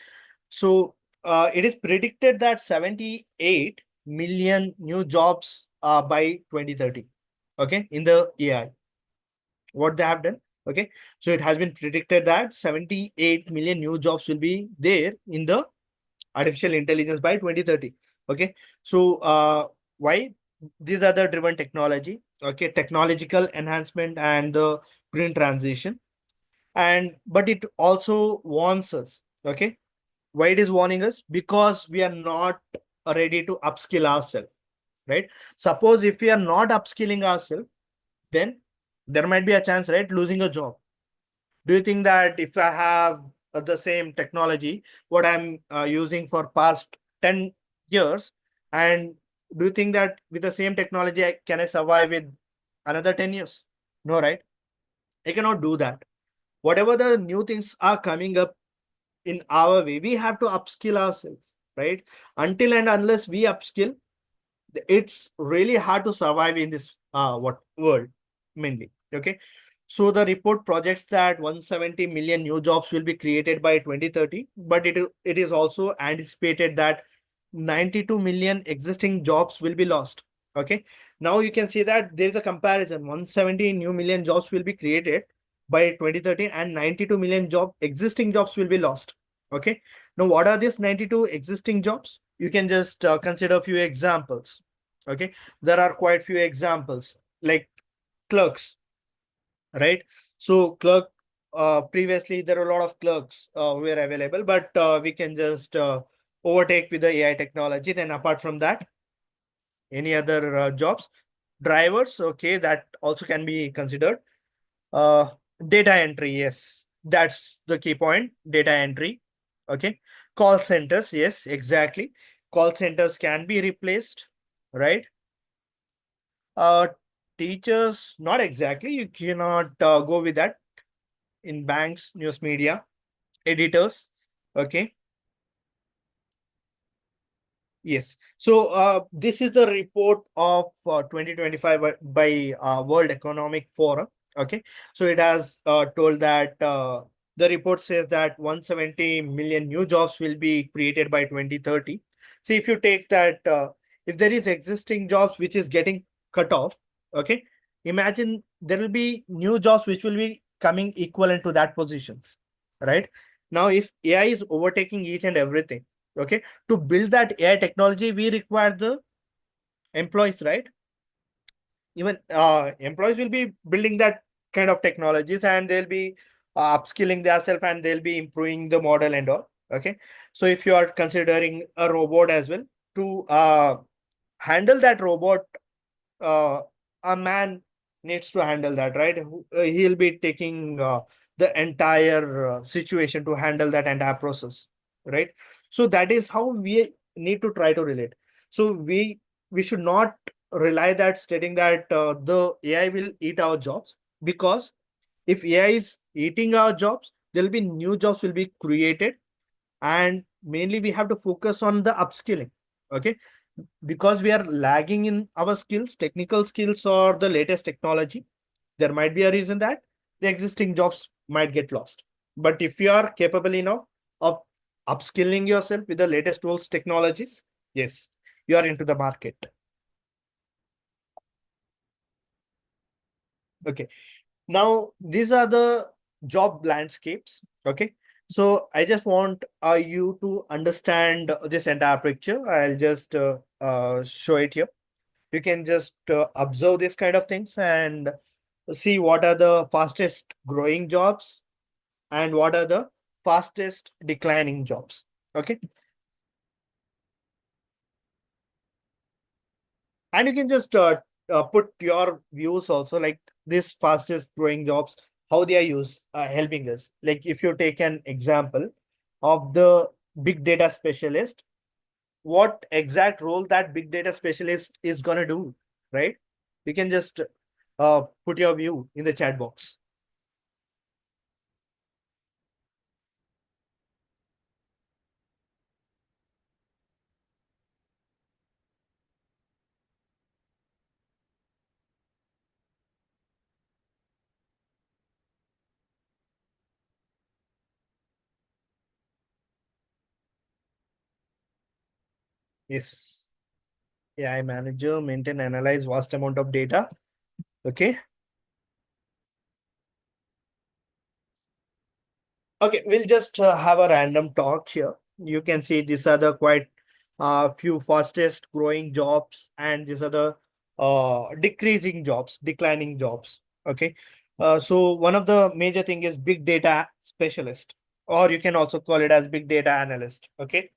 So it is predicted that 78 million new jobs by 2030. Okay, in the AI, what they have done. Okay, so it has been predicted that 78 million new jobs will be there in the artificial intelligence by 2030. Okay, so why? These are the driven technology. Okay, technological enhancement and the green transition. And but it also warns us. Okay, why it is warning us? Because we are not ready to upskill ourselves, right? Suppose if we are not upskilling ourselves, then there might be a chance, right, losing a job. Do you think that if I have the same technology what I'm using for past 10 years, and do you think that with the same technology can I survive with another 10 years? No, right? I cannot do that. Whatever the new things are coming up in our way, we have to upskill ourselves, right? Until and unless we upskill, it's really hard to survive in this what world mainly. Okay, so the report projects that 170 million new jobs will be created by 2030, but it is also anticipated that 92 million existing jobs will be lost. Okay, now you can see that there is a comparison. 170 new million jobs will be created by 2030 and 92 million existing jobs will be lost. Okay, now what are these 92 existing jobs? You can just consider a few examples. Okay, there are quite few examples like clerks, right? So clerk, previously there were a lot of clerks were available, but we can just overtake with the AI technology. Then apart from that, any other jobs? Drivers, okay, that also can be considered. uh Data entry, yes, that's the key point. Data entry. Okay, call centers, yes, exactly. Call centers can be replaced, right? uh Teachers, not exactly, you cannot go with that. In banks, news media, editors. Okay. Yes. So this is the report of 2025 by World Economic Forum. Okay. So it has told that the report says that 170 million new jobs will be created by 2030. See, if you take that, if there is existing jobs which is getting cut off, okay, imagine there will be new jobs which will be coming equivalent to that positions, right? Now, if AI is overtaking each and everything, okay, to build that AI technology, we require the employees, right? Even employees will be building that kind of technologies, and they'll be upskilling themselves, and they'll be improving the model and all. Okay, so if you are considering a robot as well to handle that robot, uh, a man needs to handle that, right? He'll be taking the entire situation to handle that entire process, right? So that is how we need to try to relate. So we should not rely that stating that the AI will eat our jobs, because if AI is eating our jobs, there'll be new jobs will be created, and mainly we have to focus on the upskilling. Okay, because we are lagging in our skills, technical skills, or the latest technology, there might be a reason that the existing jobs might get lost. But if you are capable enough of upskilling yourself with the latest tools, technologies, yes, you are into the market. Okay, now these are the job landscapes. Okay, so I just want you to understand this entire picture. I'll just show it here. You can just observe this kind of things and see what are the fastest growing jobs and what are the fastest declining jobs. Okay, and you can just put your views also, like this fastest growing jobs, how they are helping us. Like if you take an example of the big data specialist, what exact role that big data specialist is going to do, right? You can just put your view in the chat box. Yes. AI manager, maintain, analyze vast amount of data. Okay. Okay, we'll just have a random talk here. You can see these are the quite few fastest growing jobs, and these are the decreasing jobs, declining jobs. Okay. So one of the major thing is big data specialist, or you can also call it as big data analyst. Okay.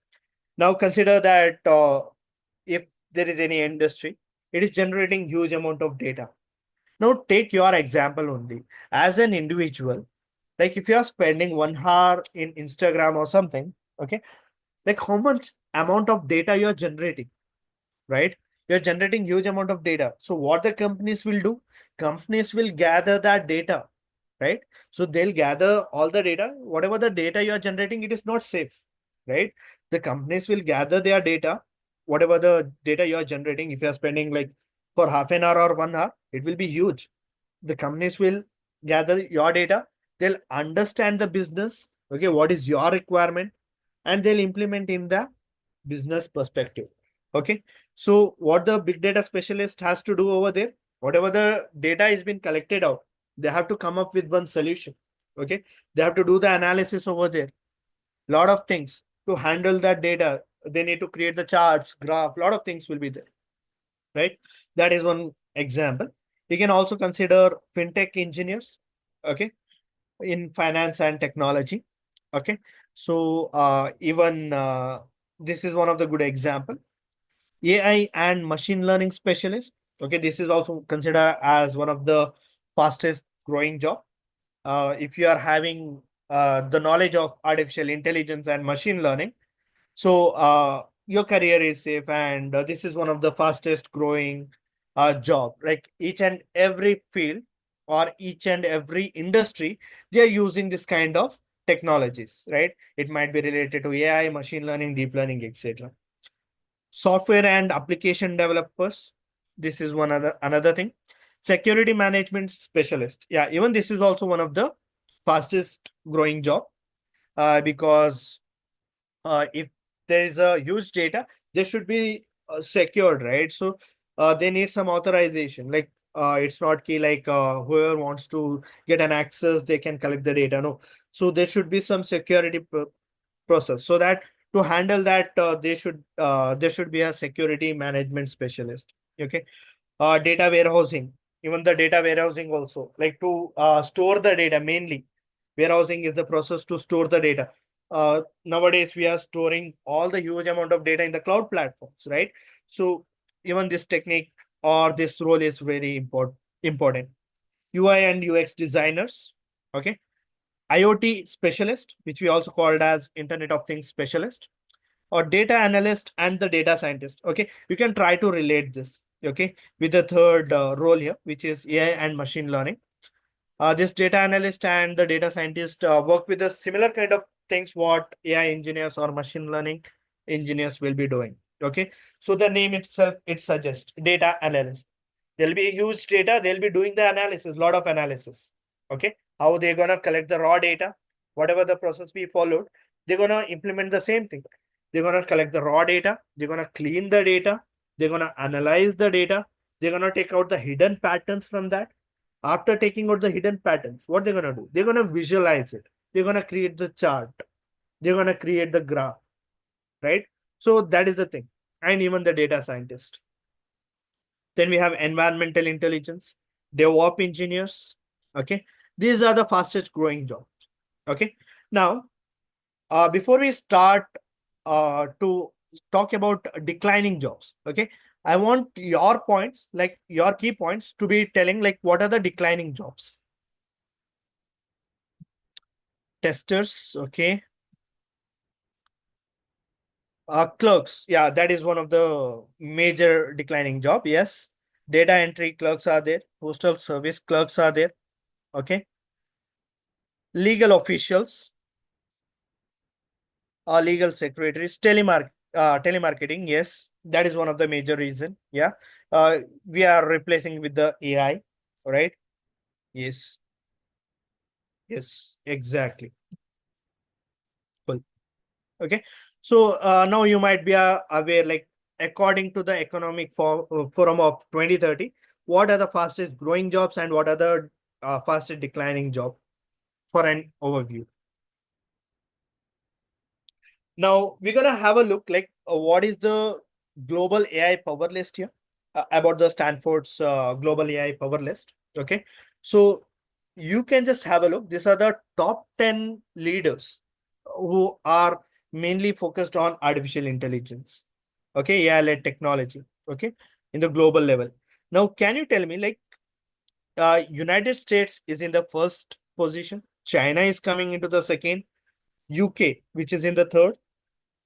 Now consider that if there is any industry, it is generating huge amount of data. Now take your example only. As an individual, like if you are spending 1 hour in Instagram or something, okay, like how much amount of data you are generating, right? You're generating huge amount of data. So what the companies will do? Companies will gather that data, right? So they'll gather all the data. Whatever the data you are generating, it is not safe, right? The companies will gather their data, whatever the data you are generating. If you are spending like for half an hour or 1 hour, it will be huge. The companies will gather your data. They'll understand the business. Okay, what is your requirement, and they'll implement in the business perspective. Okay, so what the big data specialist has to do over there, whatever the data is being collected out, they have to come up with one solution. Okay, they have to do the analysis over there. Lot of things to handle that data. They need to create the charts, graph, lot of things will be there, right? That is one example. You can also consider fintech engineers, okay, in finance and technology. Okay, so even this is one of the good example. AI and machine learning specialist. Okay, this is also considered as one of the fastest growing job. If you are having the knowledge of artificial intelligence and machine learning, so your career is safe, and this is one of the fastest growing job. Like each and every field or each and every industry, they are using this kind of technologies, right? It might be related to AI, machine learning, deep learning, etc. Software and application developers. This is one other another thing. Security management specialist. Yeah, even this is also one of the fastest growing job, because if there is a huge data, they should be secured, right? So they need some authorization. Like it's not key like whoever wants to get an access, they can collect the data. No, so there should be some security process, so that to handle that there should be a security management specialist. Okay, data warehousing. Even the data warehousing also, like to store the data mainly. Warehousing is the process to store the data. Nowadays we are storing all the huge amount of data in the cloud platforms, right? So even this technique or this role is very important. UI and UX designers. Okay, IoT specialist, which we also called as Internet of Things specialist, or data analyst and the data scientist. Okay, you can try to relate this, okay, with the third role here, which is AI and machine learning. This data analyst and the data scientist work with a similar kind of things what AI engineers or machine learning engineers will be doing. Okay, so the name itself, it suggests data analyst. There'll be huge data, they'll be doing the analysis, lot of analysis. Okay, how they're gonna collect the raw data, whatever the process we followed, they're gonna implement the same thing. They're gonna collect the raw data, they're gonna clean the data, they're gonna analyze the data, they're gonna take out the hidden patterns from that. After taking out the hidden patterns, what they're gonna do? They're gonna visualize it. They're gonna create the chart. They're gonna create the graph, right? So that is the thing. And even the data scientist. Then we have environmental intelligence, DevOps engineers. Okay, these are the fastest growing jobs. Okay, now before we start to talk about declining jobs, okay, I want your points, like your key points, to be telling like what are the declining jobs. Testers, okay. Clerks, yeah, that is one of the major declining job. Yes, data entry clerks are there. Postal service clerks are there. Okay, legal officials, legal secretaries, telemarketing. Yes, that is one of the major reason. Yeah, we are replacing with the AI, right? Yes, yes, exactly. Cool. Okay, so now you might be aware, like according to the economic forum of 2030, what are the fastest growing jobs and what are the fastest declining job, for an overview. Now we're gonna have a look like what is the global AI power list here, about the Stanford's global AI power list. Okay, so you can just have a look. These are the top 10 leaders who are mainly focused on artificial intelligence. Okay, AI-led technology. Okay, in the global level. Now, can you tell me like United States is in the first position, China is coming into the second, UK, which is in the third,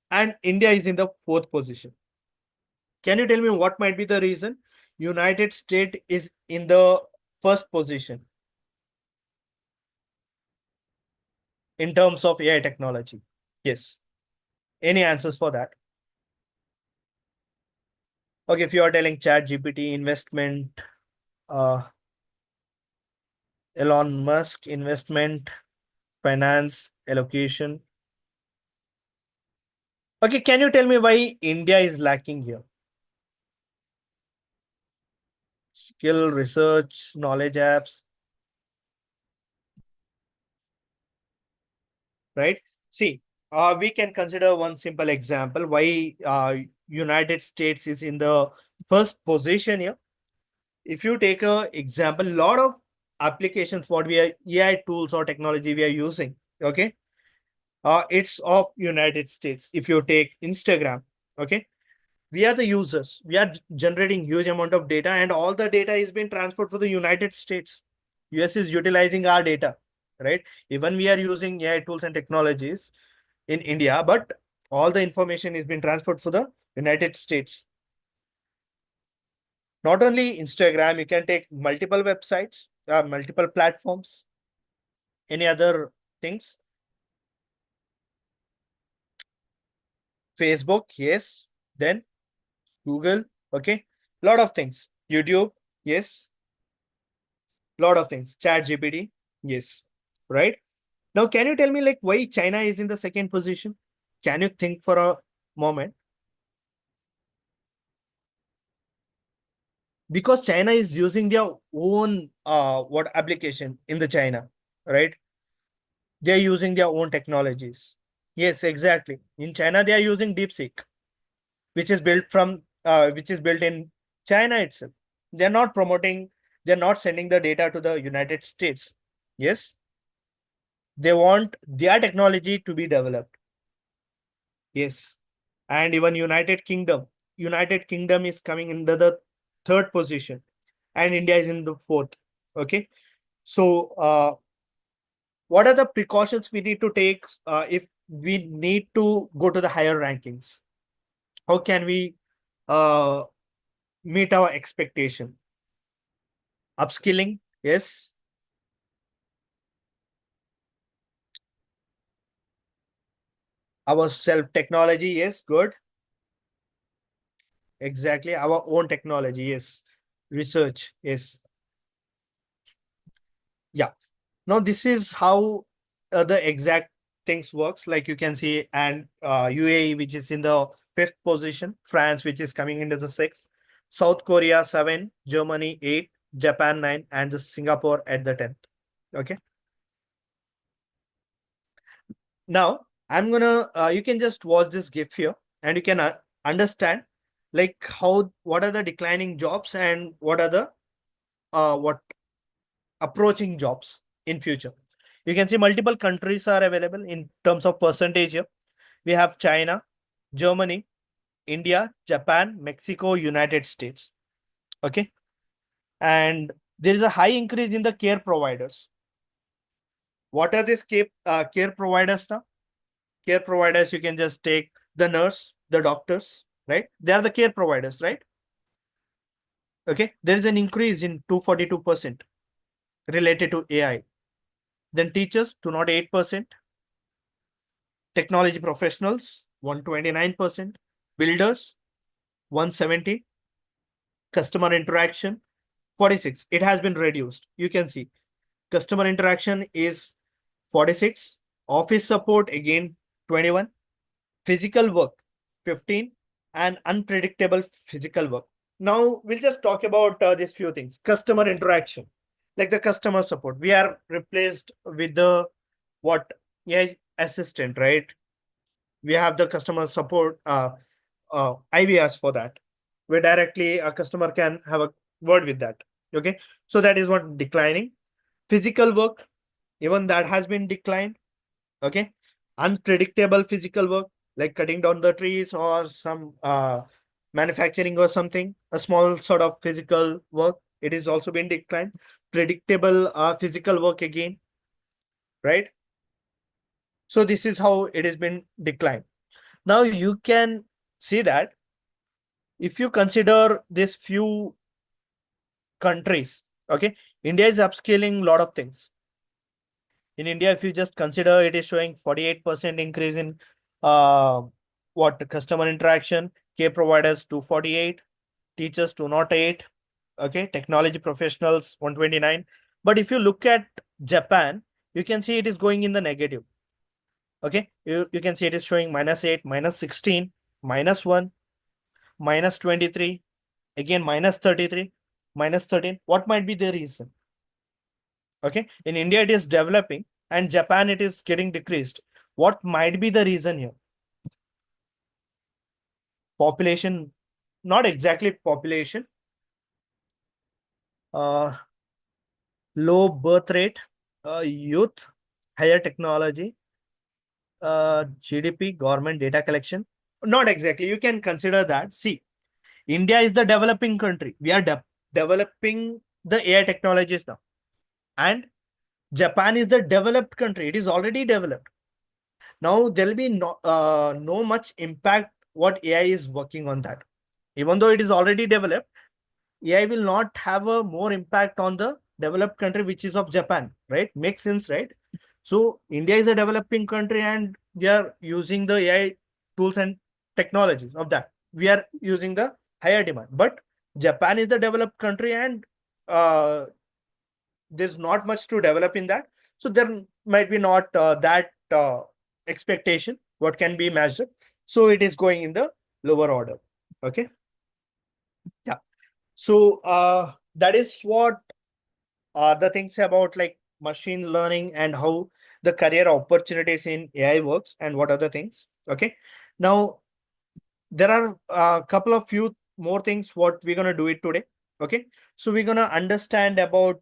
and India is in the fourth position. Can you tell me what might be the reason United States is in the first position in terms of AI technology? Yes. Any answers for that? Okay, if you are telling Chat GPT investment, uh, Elon Musk investment, finance, allocation. Okay, can you tell me why India is lacking here? Skill, research, knowledge apps, right? See, we can consider one simple example why United States is in the first position here. If you take a example, lot of applications what we are AI tools or technology we are using, okay, it's of United States. If you take Instagram, okay, we are the users. We are generating huge amount of data, and all the data is being transferred for the United States. US is utilizing our data, right? Even we are using AI tools and technologies in India, but all the information is being transferred for the United States. Not only Instagram, you can take multiple websites, multiple platforms, any other things. Facebook, yes. Then Google, okay. Lot of things. YouTube, yes. Lot of things. Chat GPT, yes. Right. Now, can you tell me like why China is in the second position? Can you think for a moment? Because China is using their own what application in the China, right? They are using their own technologies. Yes, exactly. In China, they are using DeepSeek, which is built in China itself. They're not promoting, they're not sending the data to the United States. Yes, they want their technology to be developed. Yes. And even United Kingdom is coming into the third position, and India is in the fourth. Okay. So what are the precautions we need to take if we need to go to the higher rankings? How can we uh, meet our expectation? Upskilling, yes. Our self technology, yes. Good, exactly. Our own technology, yes. Research, yes. Yeah. Now this is how the exact things works. Like you can see, and UAE, which is in the fifth position, France, which is coming into the sixth, South Korea seven, Germany eight, Japan nine, and the Singapore at the 10th. Okay. Now I'm gonna you can just watch this GIF here, and you can understand like how what are the declining jobs and what are the what approaching jobs in future. You can see multiple countries are available in terms of percentage here. We have China, Germany, India, Japan, Mexico, United States. Okay. And there is a high increase in the care providers. What are these care providers now? Care providers, you can just take the nurse, the doctors, right? They are the care providers, right? Okay, there is an increase in 242% related to AI. Then teachers, 208%. Technology professionals, 129%. Builders, 170. Customer interaction, 46. It has been reduced. You can see customer interaction is 46. Office support, again, 21. Physical work, 15. And unpredictable physical work. Now we'll just talk about these few things. Customer interaction, like the customer support, we are replaced with the what? AI assistant, right? We have the customer support IVRs for that, where directly a customer can have a word with that. Okay, so that is what declining. Physical work, even that has been declined. Okay, unpredictable physical work, like cutting down the trees or some manufacturing or something, a small sort of physical work, it is also been declined. Predictable physical work again, right? So this is how it has been declined. Now you can see that if you consider these few countries, okay, India is upscaling a lot of things. In India, if you just consider, it is showing 48% increase in uh, what customer interaction, care providers 248, teachers 208, okay, technology professionals 129. But if you look at Japan, you can see it is going in the negative. Okay, you can see it is showing -8, -16, -1, -23, again -33, -13. What might be the reason? Okay, in India it is developing and Japan it is getting decreased. What might be the reason here? Population, not exactly population, uh, low birth rate, youth, higher technology, GDP, government data collection. Not exactly. You can consider that. See, India is the developing country. We are developing the AI technologies now. And Japan is the developed country. It is already developed. Now there will be no much impact what AI is working on that. Even though it is already developed, AI will not have a more impact on the developed country, which is of Japan, right? Makes sense, right? So India is a developing country and we are using the AI tools and technologies of that. We are using the higher demand. But Japan is the developed country and uh, there's not much to develop in that. So there might be not that expectation what can be measured. So it is going in the lower order. Okay. Yeah. So that is what the things about like machine learning and how the career opportunities in AI works and what other things. Okay. Now there are a couple of few more things what we're gonna do it today. Okay. So we're gonna understand about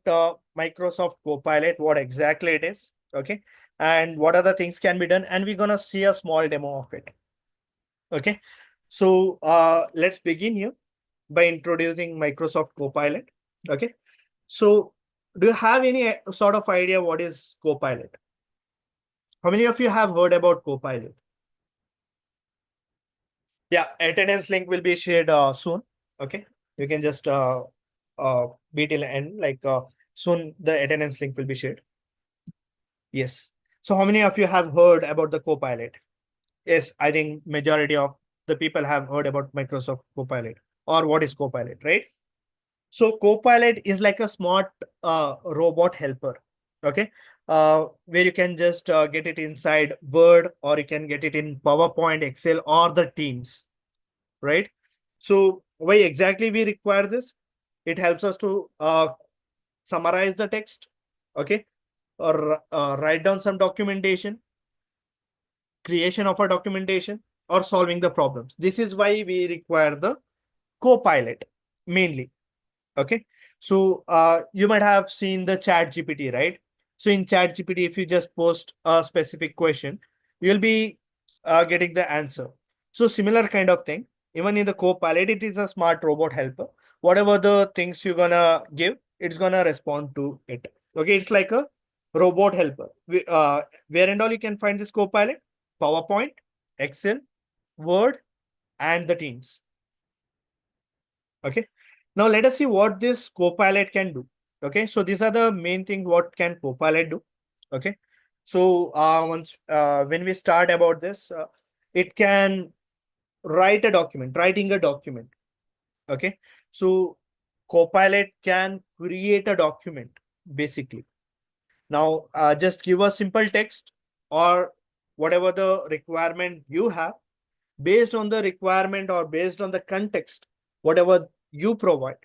Microsoft Copilot, what exactly it is. Okay. And what other things can be done. And we're gonna see a small demo of it. Okay. So let's begin here by introducing Microsoft Copilot. Okay. So do you have any sort of idea what is Copilot? How many of you have heard about Copilot? Yeah, attendance link will be shared soon. Okay. You can just be till end, like soon the attendance link will be shared. Yes. So how many of you have heard about the Copilot? Yes, I think majority of the people have heard about Microsoft Copilot or what is Copilot, right? So Copilot is like a smart robot helper. Okay. Where you can just get it inside Word or you can get it in PowerPoint, Excel, or the Teams, right? So why exactly we require this? It helps us to summarize the text, okay, or write down some documentation, creation of a documentation, or solving the problems. This is why we require the Copilot mainly. Okay. So you might have seen the chat GPT, right? So in chat GPT, if you just post a specific question, you'll be getting the answer. So similar kind of thing. Even in the Copilot, it is a smart robot helper. Whatever the things you're gonna give, it's gonna respond to it. Okay. It's like a robot helper. Where and all you can find this Copilot? PowerPoint, Excel, Word, and the Teams. Okay. Now let us see what this Copilot can do. Okay. So these are the main thing what can Copilot do. Okay. So once when we start about this, it can writing a document. Okay. So Copilot can create a document basically. Now just give a simple text or whatever the requirement you have. Based on the requirement or based on the context, whatever you provide,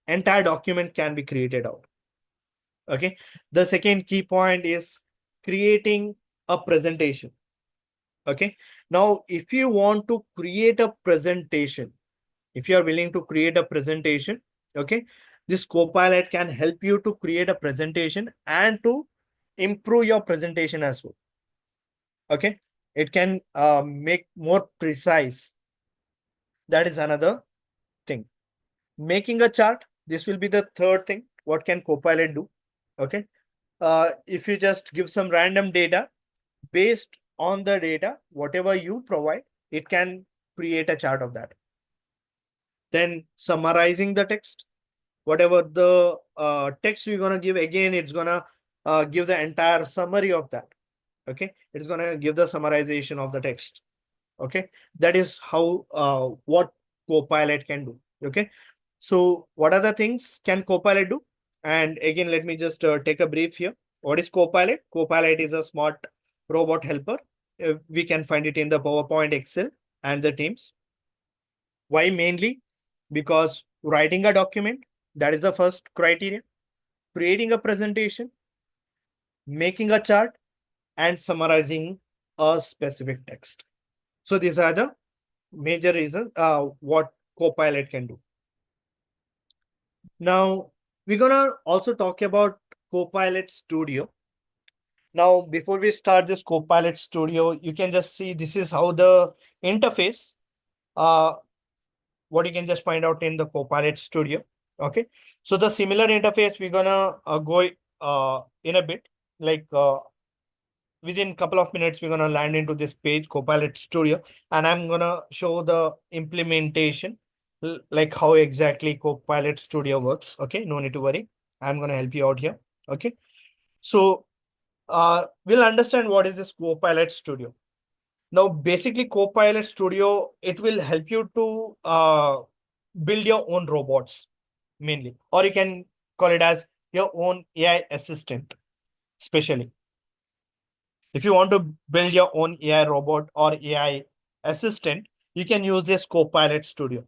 entire document can be created out. Okay. The second key point is creating a presentation. Okay. Now, if you want to create a presentation, if you are willing to create a presentation, okay, this Copilot can help you to create a presentation and to improve your presentation as well. Okay. It can make more precise. That is another thing. Making a chart, this will be the third thing. What can Copilot do? Okay. If you just give some random data, based on the data, whatever you provide, it can create a chart of that. Then summarizing the text, whatever the text you're going to give, again, it's going to give the entire summary of that. Okay. It's going to give the summarization of the text. Okay. That is how what Copilot can do. Okay. So what are the things can Copilot do? And again, let me just take a brief here. What is Copilot? Copilot is a smart robot helper. We can find it in the PowerPoint, Excel, and the Teams. Why mainly? Because writing a document, that is the first criteria. Creating a presentation, making a chart, and summarizing a specific text. So these are the major reasons what Copilot can do. Now, we're gonna also talk about Copilot Studio. Now, before we start this Copilot Studio, you can just see this is how the interface, uh, what you can just find out in the Copilot Studio. Okay. So the similar interface, we're gonna go in a bit, like within a couple of minutes, we're gonna land into this page, Copilot Studio, and I'm gonna show the implementation, like how exactly Copilot Studio works. Okay, no need to worry. I'm gonna help you out here. Okay, so we'll understand what is this Copilot Studio. Now, basically, Copilot Studio, it will help you to build your own robots mainly, or you can call it as your own AI assistant, especially. If you want to build your own AI robot or AI assistant, you can use this Copilot Studio.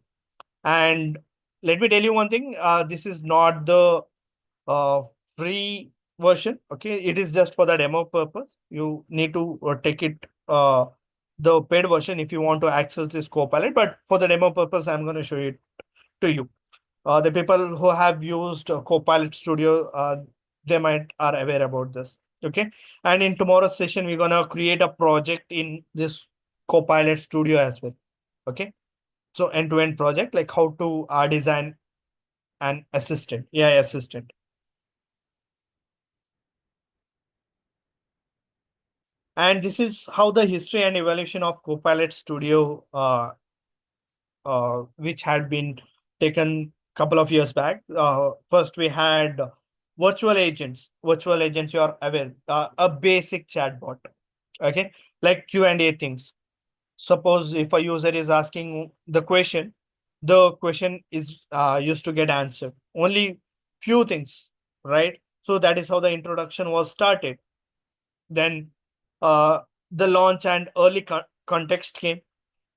And let me tell you one thing, this is not the uh, free version. Okay, it is just for the demo purpose. You need to take it the paid version if you want to access this Copilot. But for the demo purpose, I'm going to show it to you. The people who have used Copilot Studio, they might are aware about this. Okay, and in tomorrow's session, we're gonna create a project in this Copilot Studio as well. Okay, so end-to-end project, like how to design an assistant, AI assistant. And this is how the history and evolution of Copilot Studio, which had been taken couple of years back. First, we had virtual agents. Virtual agents, you are aware, a basic chatbot. Okay, like Q&A things. Suppose if a user is asking the question is used to get answered. Only few things, right? So that is how the introduction was started. Then uh, the launch and early context came.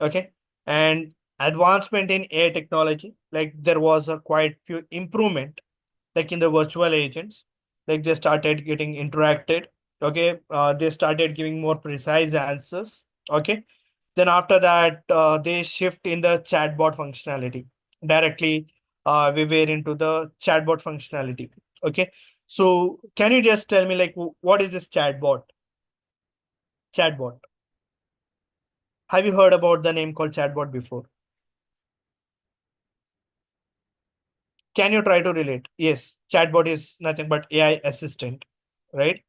Okay, and advancement in AI technology, like there was a quite few improvement, like in the virtual agents, like they started getting interacted. Okay, they started giving more precise answers. Okay, then after that they shift in the chatbot functionality directly. We were into the chatbot functionality. Okay, so can you just tell me, like, what is this chatbot? Have you heard about the name called chatbot before? Can you try to relate? Yes, chatbot is nothing but AI assistant. right?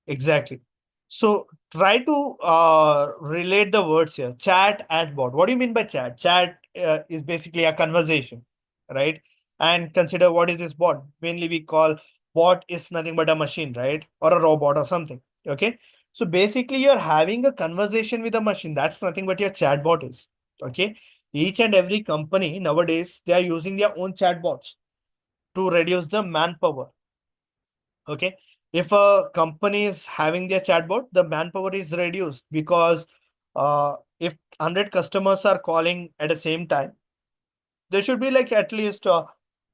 Exactly. So try to relate the words here. Chat and bot. What do you mean by chat? Chat is basically a conversation, right? And consider what is this bot. Mainly we call bot is nothing but a machine, right? Or a robot or something. Okay. So basically you're having a conversation with a machine. That's nothing but your chatbot is. Okay. Each and every company nowadays, they are using their own chatbots to reduce the manpower. Okay. If a company is having their chatbot, the manpower is reduced because if 100 customers are calling at the same time, there should be like at least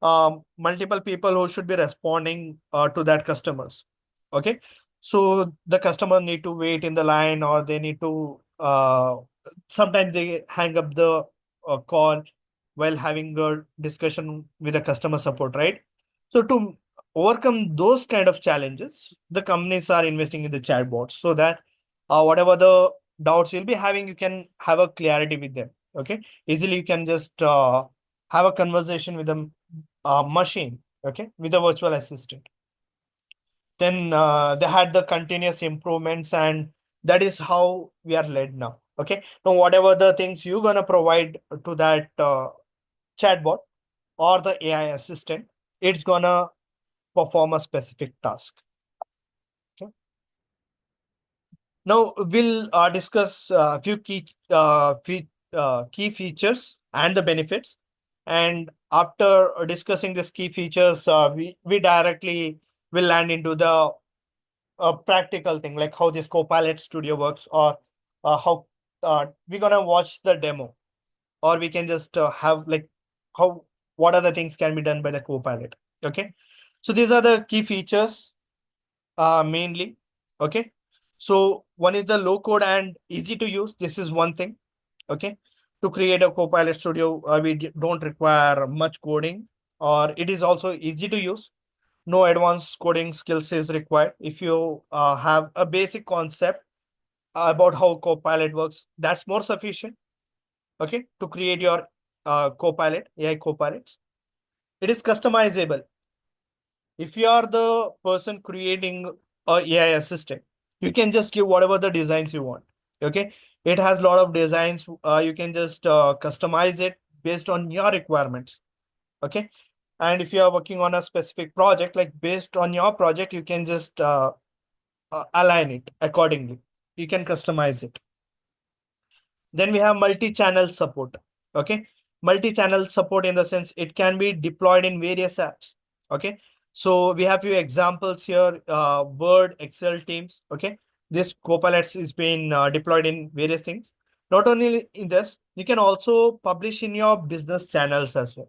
multiple people who should be responding to that customers. Okay. So the customer need to wait in the line, or they need to sometimes they hang up the call while having a discussion with the customer support, right? So to overcome those kind of challenges, the companies are investing in the chatbots so that whatever the doubts you'll be having, you can have a clarity with them. Okay. Easily you can just have a conversation with a machine, okay, with a virtual assistant. Then they had the continuous improvements, and that is how we are led now. Okay. Now whatever the things you're gonna provide to that chatbot or the AI assistant, it's gonna perform a specific task. Okay. Now we'll discuss a few key features and the benefits. And after discussing these key features, we directly will land into the practical thing, like how this Copilot Studio works, or how we're gonna watch the demo, or we can just have like how what other things can be done by the Copilot. Okay, so these are the key features mainly. Okay. So one is the low code and easy to use. This is one thing. Okay. To create a Copilot Studio, don't require much coding, or it is also easy to use. No advanced coding skills is required. If you have a basic concept about how Copilot works, that's more sufficient. Okay. To create your Copilot, AI Copilots. It is customizable. If you are the person creating a AI assistant, you can just give whatever the designs you want. Okay. It has a lot of designs. You can just customize it based on your requirements. Okay. And if you are working on a specific project, like based on your project, you can just align it accordingly. You can customize it. Then we have multi-channel support. Okay. Multi-channel support in the sense it can be deployed in various apps. Okay. So we have few examples here, Word, Excel, Teams. Okay. This Copilot is being deployed in various things. Not only in this, you can also publish in your business channels as well.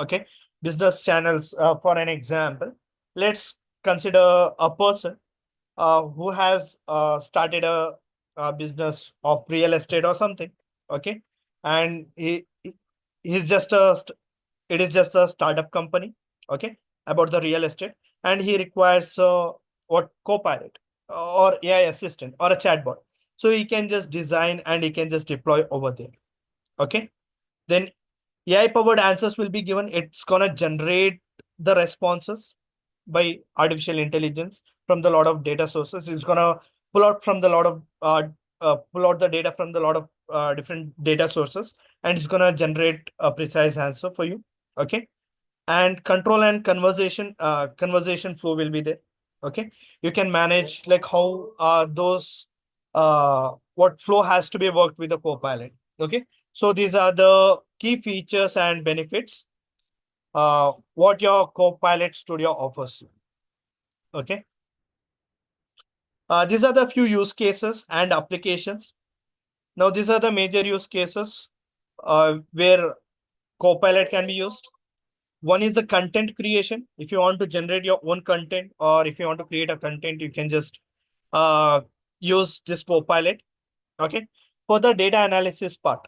Okay. Business channels, for an example, let's consider a person who has started a business of real estate or something. Okay. And he's just it is just a startup company. Okay. About the real estate, and he requires what Copilot or AI assistant or a chatbot. So he can just design and he can just deploy over there. Okay. Then AI powered answers will be given. It's gonna generate the responses by artificial intelligence from the lot of data sources. It's gonna pull out from the lot of pull out the data from the lot of different data sources, and it's gonna generate a precise answer for you. Okay. And control and conversation flow will be there. Okay. You can manage like how those what flow has to be worked with the Copilot. Okay. So these are the key features and benefits what your Copilot Studio offers you. Okay. These are the few use cases and applications. Now, these are the major use cases where Copilot can be used. One is the content creation. If you want to generate your own content, or if you want to create a content, you can just uh, use this Copilot. Okay. For the data analysis part,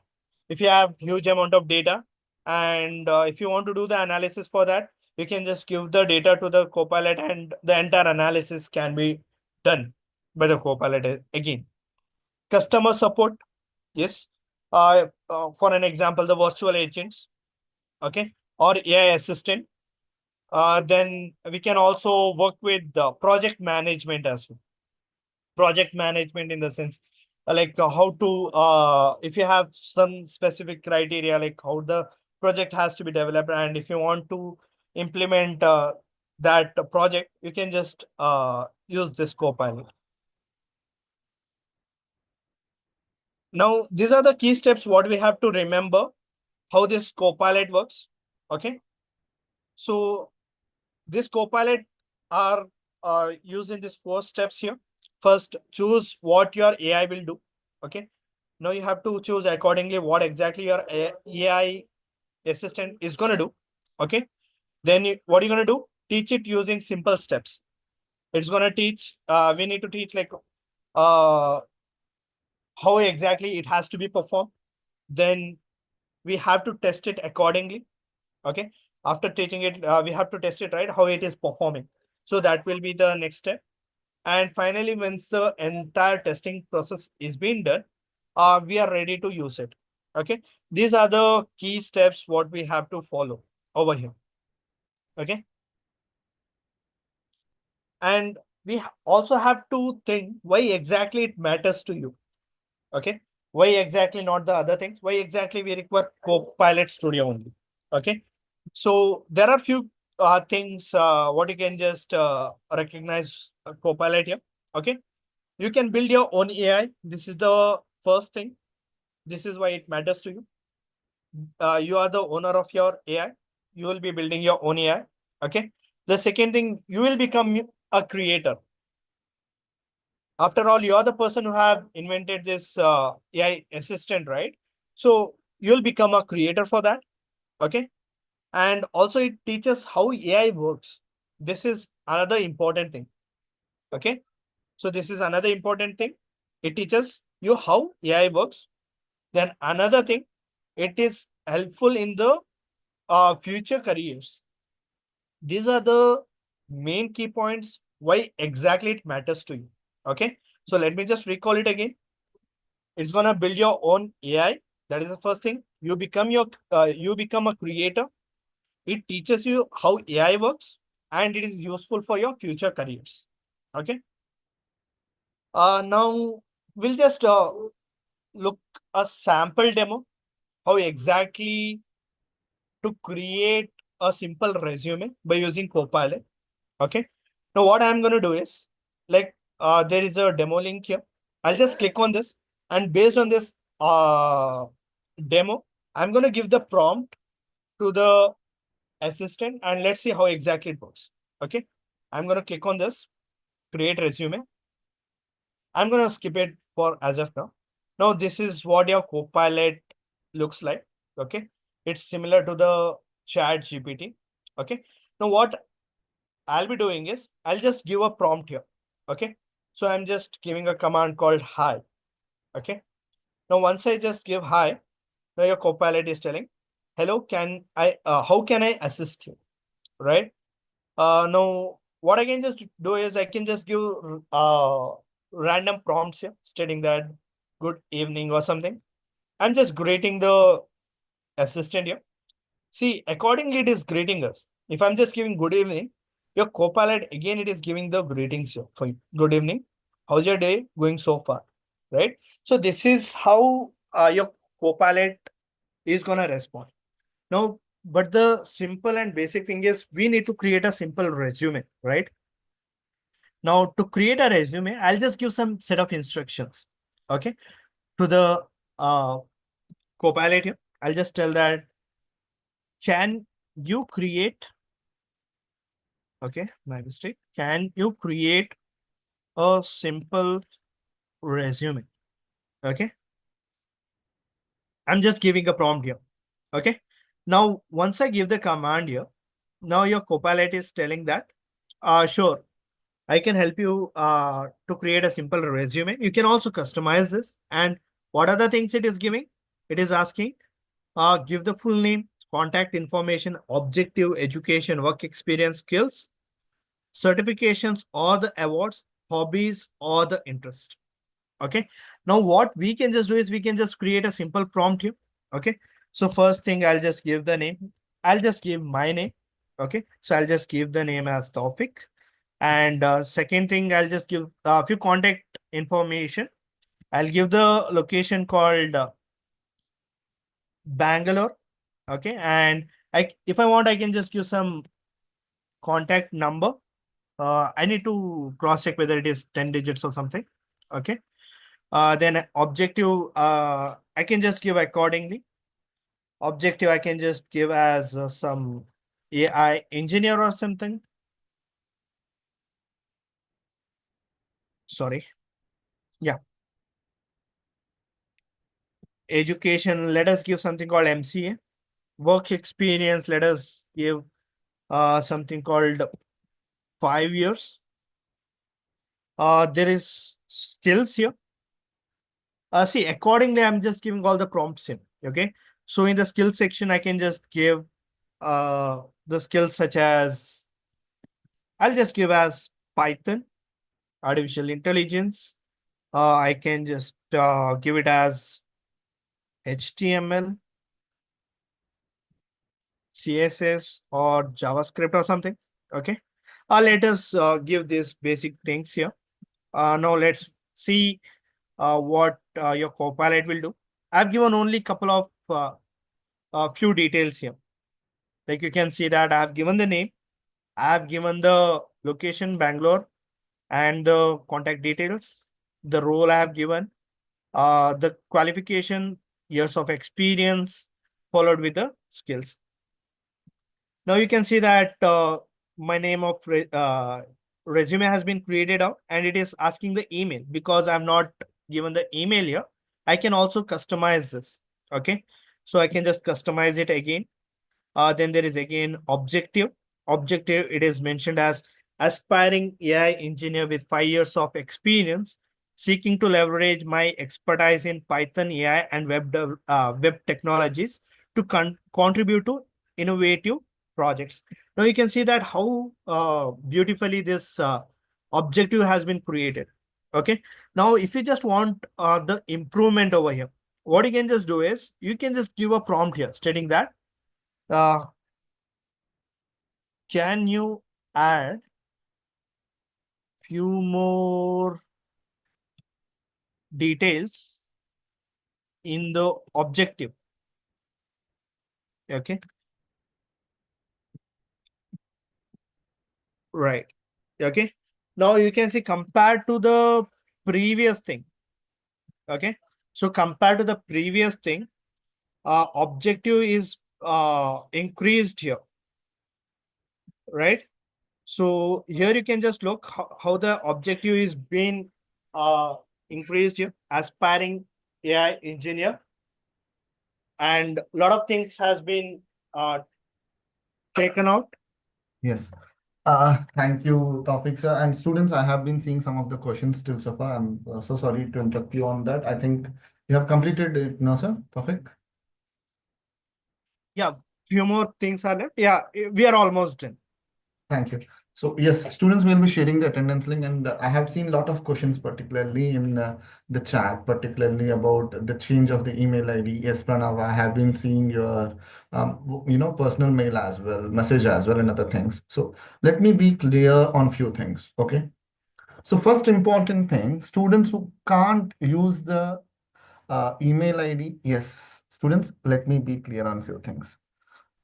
if you have huge amount of data, and if you want to do the analysis for that, you can just give the data to the Copilot, and the entire analysis can be done by the Copilot again. Customer support, yes. For an example, the virtual agents, okay, or AI assistant. Then we can also work with the project management as well. Project management in the sense how to if you have some specific criteria like how the project has to be developed, and if you want to implement that project, you can just use this copilot. Now these are the key steps what we have to remember how this copilot works. Okay, so this copilot are used in these four steps here. First, choose what your AI will do. Okay. Now you have to choose accordingly what exactly your AI assistant is going to do. Okay. Then what are you going to do? Teach it using simple steps. It's going to teach, we need to teach uh, how exactly it has to be performed. Then we have to test it accordingly. Okay. After teaching it, we have to test it, right? How it is performing. So that will be the next step. And finally, once the entire testing process is being done, we are ready to use it. Okay. These are the key steps what we have to follow over here. Okay. And we also have to think why exactly it matters to you. Okay. Why exactly not the other things? Why exactly we require Copilot Studio only? Okay. So there are few things what you can just recognize Copilot here. Okay. You can build your own AI. This is the first thing. This is why it matters to you. You are the owner of your AI. You will be building your own AI. Okay. The second thing, you will become a creator. After all, you are the person who have invented this AI assistant, right? So you'll become a creator for that. Okay. And also it teaches how AI works. This is another important thing. Okay. So this is another important thing. It teaches you how AI works. Then another thing, it is helpful in the future careers. These are the main key points why exactly it matters to you. Okay. So let me just recall it again. It's gonna build your own AI. That is the first thing. You become a creator. It teaches you how AI works, and it is useful for your future careers. Okay. Now we'll just look a sample demo how exactly to create a simple resume by using Copilot. Okay. Now what I'm going to do is there is a demo link here. I'll just click on this, and based on this demo, I'm going to give the prompt to the assistant, and let's see how exactly it works. Okay. I'm going to click on this, create resume. I'm going to skip it for as of now. Now this is what your Copilot looks like. Okay. It's similar to the chat GPT. Okay. Now what I'll be doing is I'll just give a prompt here. Okay. So I'm just giving a command called hi. Okay. Now once I just give hi, now your Copilot is telling, hello, how can I assist you? Right. Now what I can just do is I can just give random prompts here stating that good evening or something. I'm just greeting the assistant here. See, accordingly, it is greeting us. If I'm just giving good evening, your Copilot, again, it is giving the greetings here for you. Good evening. How's your day going so far? Right? So this is how your Copilot is going to respond. Now, but the simple and basic thing is we need to create a simple resume, right? Now, to create a resume, I'll just give some set of instructions, okay, to the uh, Copilot here. I'll just tell that, can you create, okay, my mistake. Can you create a simple resume? Okay. I'm just giving a prompt here. Okay. Now, once I give the command here, now your Copilot is telling that, sure, I can help you to create a simple resume. You can also customize this. And what are the things it is giving? It is asking, give the full name, contact information, objective, education, work experience, skills, certifications or the awards, hobbies or the interest. Okay. Now what we can just do is we can just create a simple prompt here. Okay. So first thing, I'll just give the name. I'll just give my name. Okay, so I'll just give the name as Taufik. And second thing, I'll just give a few contact information. I'll give the location called Bangalore. Okay, and if I want, I can just give some contact number. I need to cross check whether it is 10 digits or something. Okay. Then objective, I can just give accordingly. Objective, I can just give as some AI engineer or something. Sorry. Yeah. Education, let us give something called MCA. Work experience, let us give something called 5 years. There is skills here. See, accordingly, I'm just giving all the prompts in. Okay. So in the skill section, I can just give the skills such as I'll just give as Python, artificial intelligence. I can just give it as HTML, CSS, or JavaScript or something. Okay. Let us give these basic things here. Now let's see what your Copilot will do. I've given only couple of few details here. Like you can see that I have given the name, I have given the location, Bangalore, and the contact details, the role I have given, the qualification, years of experience, followed with the skills. Now you can see that my name of resume has been created out and it is asking the email because I'm not given the email here. I can also customize this. Okay. So I can just customize it again. Then there is again objective. Objective, it is mentioned as aspiring AI engineer with 5 years of experience, seeking to leverage my expertise in Python, AI, and web technologies to contribute to innovative projects. Now you can see that how beautifully this objective has been created. Okay. Now, if you just want the improvement over here, what you can just do is you can just give a prompt here stating that uh, can you add few more details in the objective? Okay, right. Okay. Now you can see compared to the previous thing. Okay. So compared to the previous thing, objective is increased here, right? So here you can just look how the objective is being uh, increased here, aspiring AI engineer, and a lot of things has been taken out. Yes. Thank you, Tawfiq sir. And students, I have been seeing some of the questions still so far. I'm so sorry to interrupt you on that. I think you have completed it, no, sir, Tawfiq? Yeah, few more things are left. Yeah, we are almost done. Thank you. So yes, students will be sharing the attendance link, and I have seen a lot of questions, particularly in the chat, particularly about the change of the email ID. Yes, Pranav, I have been seeing your, personal mail as well, message as well, and other things. So let me be clear on few things. Okay. So first important thing, students who can't use the email ID. Yes, students, let me be clear on few things.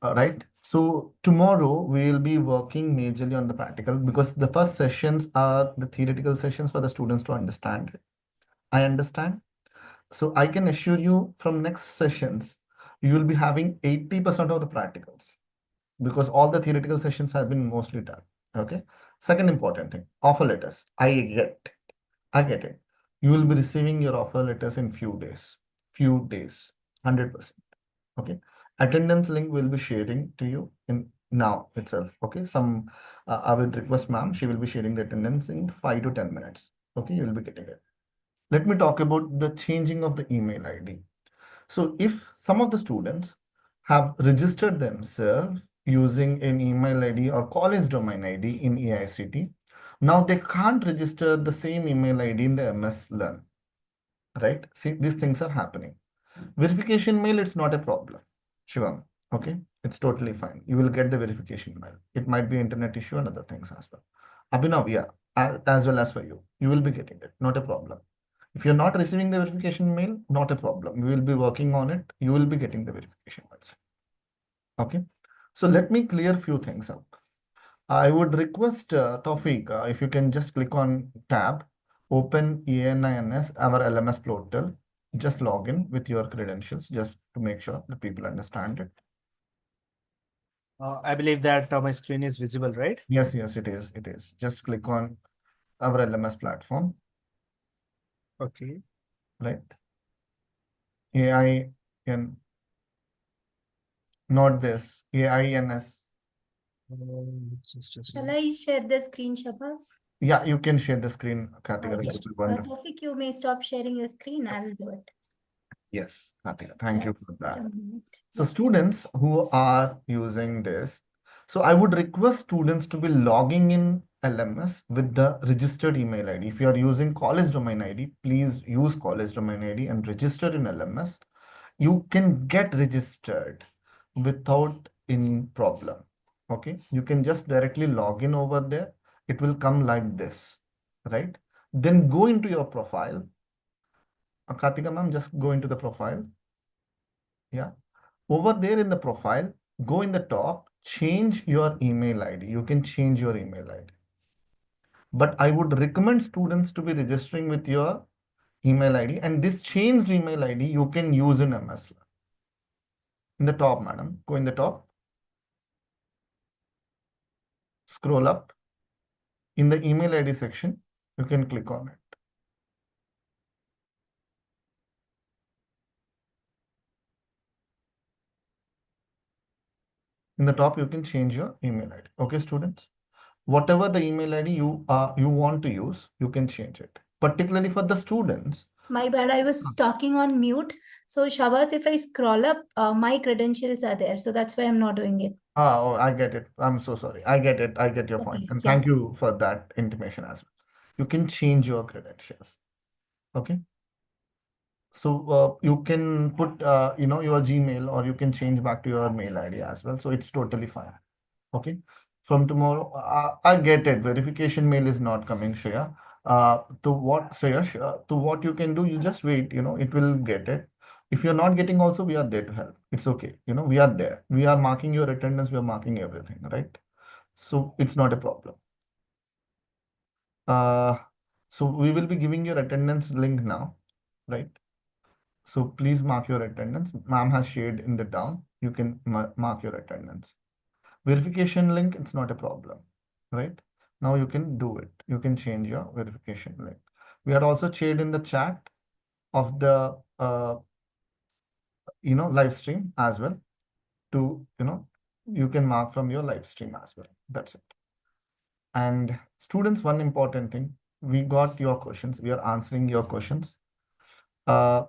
Right. So tomorrow we will be working majorly on the practical because the first sessions are the theoretical sessions for the students to understand. I understand. So I can assure you from next sessions, you will be having 80% of the practicals because all the theoretical sessions have been mostly done. Okay. Second important thing, offer letters. I get it. You will be receiving your offer letters in few days, 100%. Okay. Attendance link will be sharing to you in now itself. Okay. I will request ma'am, she will be sharing the attendance in 5 to 10 minutes. Okay. You will be getting it. Let me talk about the changing of the email ID. So if some of the students have registered themselves using an email ID or college domain ID in AICT, now they can't register the same email ID in the MS Learn, right? See, these things are happening. Verification mail, it's not a problem, Shivam. Okay. It's totally fine. You will get the verification mail. It might be internet issue and other things as well. Abhinav, yeah, as well as for you. You will be getting it. Not a problem. If you're not receiving the verification mail, not a problem. We will be working on it. You will be getting the verification mails. Okay. So let me clear few things up. I would request Tawfiq, if you can just click on tab, open ENINS, our LMS portal, just log in with your credentials, just to make sure the people understand it. I believe that my screen is visible, right? Yes, yes, it is. It is. Just click on our LMS platform, Okay. right? AI and not this, AINS. Just a Shall second. I share the screen, Shabazz? Yeah, you can share the screen, Kartika. That would be Yes. wonderful. Tawfiq, you may stop sharing your screen. I'll do it. Yes, Kartika, thank you Just for a that. minute. So Yeah. students who are using this, so I would request students to be logging in LMS with the registered email ID. If you are using college domain ID, please use college domain ID and register in LMS. You can get registered without any problem. Okay, you can just directly log in over there. It will come like this, right? Then go into your profile. Kartika ma'am, just go into the profile. Yeah. Over there in the profile, go in the top, change your email ID. You can change your email ID. But I would recommend students to be registering with your email ID, and this changed email ID you can use in MS. In the top, madam, go in the top, scroll up. In the email ID section, you can click on it. In the top, you can change your email ID. Okay, students? Whatever the email ID you want to use, you can change it. Particularly for the students. My bad. I was talking on mute. So, Shabazz, if I scroll up, my credentials are there. So that's why I'm not doing it. Oh, I get it. I'm so sorry. I get it. I get your point. Okay. And Yeah. thank you for that intimation as well. You can change your credentials. Okay. So you can put your Gmail, or you can change back to your mail ID as well. So it's totally fine. Okay. From tomorrow, I get it. Verification mail is not coming, Shreya. To what, Shreya, to what you can do, you just wait, it will get it. If you're not getting also, we are there to help. It's okay. We are there. We are marking your attendance. We are marking everything, right? So it's not a problem. Uh, so we will be giving your attendance link now, right? So please mark your attendance. Ma'am has shared in the down. You can mark your attendance. Verification link, it's not a problem, right? Now you can do it. You can change your verification link. We had also shared in the chat of the live stream as well to you can mark from your live stream as well. That's it. And students, one important thing, we got your questions. We are answering your questions. Uh,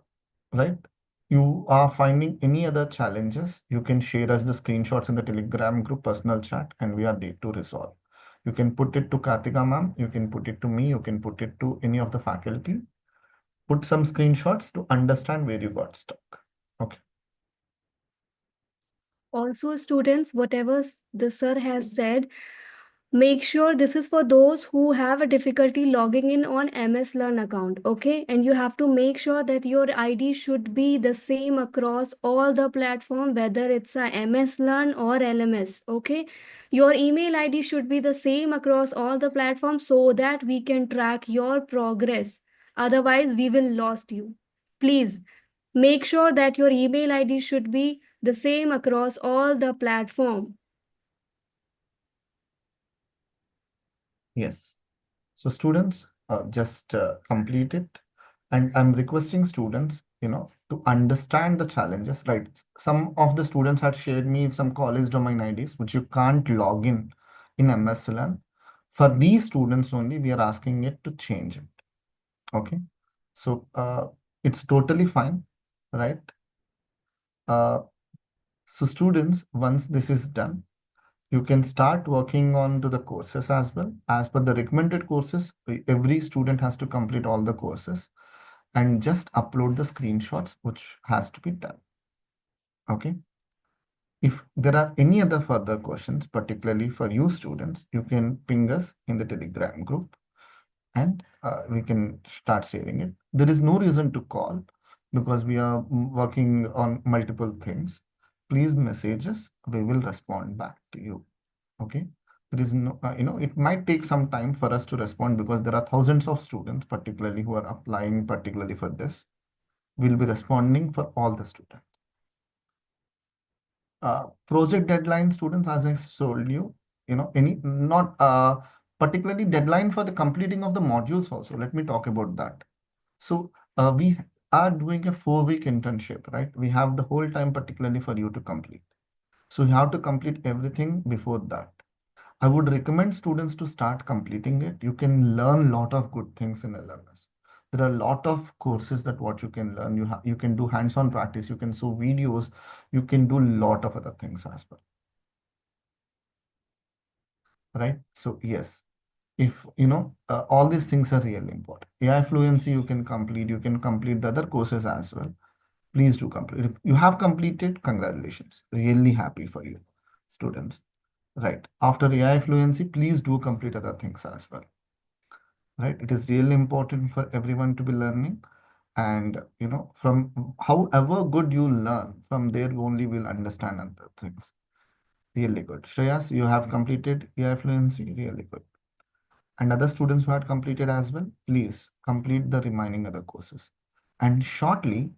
right? You are finding any other challenges, you can share us the screenshots in the Telegram group personal chat, and we are there to resolve. You can put it to Kartika ma'am, you can put it to me, you can put it to any of the faculty. Put some screenshots to understand where you got stuck. Okay. Also, students, whatever the sir has said, make sure this is for those who have a difficulty logging in on MS Learn account, okay? And you have to make sure that your ID should be the same across all the platform, whether it's a MS Learn or LMS, okay? Your email ID should be the same across all the platforms so that we can track your progress. Otherwise, we will lost you. Please make sure that your email ID should be the same across all the platform. Yes. So students, just complete it. And I'm requesting students, to understand the challenges, right? Some of the students had shared me some college domain IDs, which you can't log in MS Learn. For these students only, we are asking it to change it. Okay. So it's totally fine, right? Uh, so students, once this is done, you can start working on to the courses as well. As per the recommended courses, every student has to complete all the courses and just upload the screenshots, which has to be done. Okay. If there are any other further questions, particularly for you students, you can ping us in the Telegram group and we can start sharing it. There is no reason to call because we are working on multiple things. Please message us. We will respond back to you. Okay. There is no, it might take some time for us to respond because there are thousands of students, particularly who are applying particularly for this. We'll be responding for all the students. Project deadline students, as I told you, any not particularly deadline for the completing of the modules also. Let me talk about that. So we are doing a 4-week internship, right? We have the whole time particularly for you to complete. So you have to complete everything before that. I would recommend students to start completing it. You can learn a lot of good things in LMS. There are a lot of courses that what you can learn. You can do hands-on practice. You can show videos. You can do a lot of other things as well. Right? So yes, if all these things are really important. AI fluency you can complete. You can complete the other courses as well. Please do complete. If you have completed, congratulations. Really happy for you, students. Right. After AI fluency, please do complete other things as well. Right. It is really important for everyone to be learning. And, from however good you learn, from there only will understand other things. Really good. Shreyas, you have completed AI fluency. Really good. And other students who had completed as well, please complete the remaining other courses. And shortly,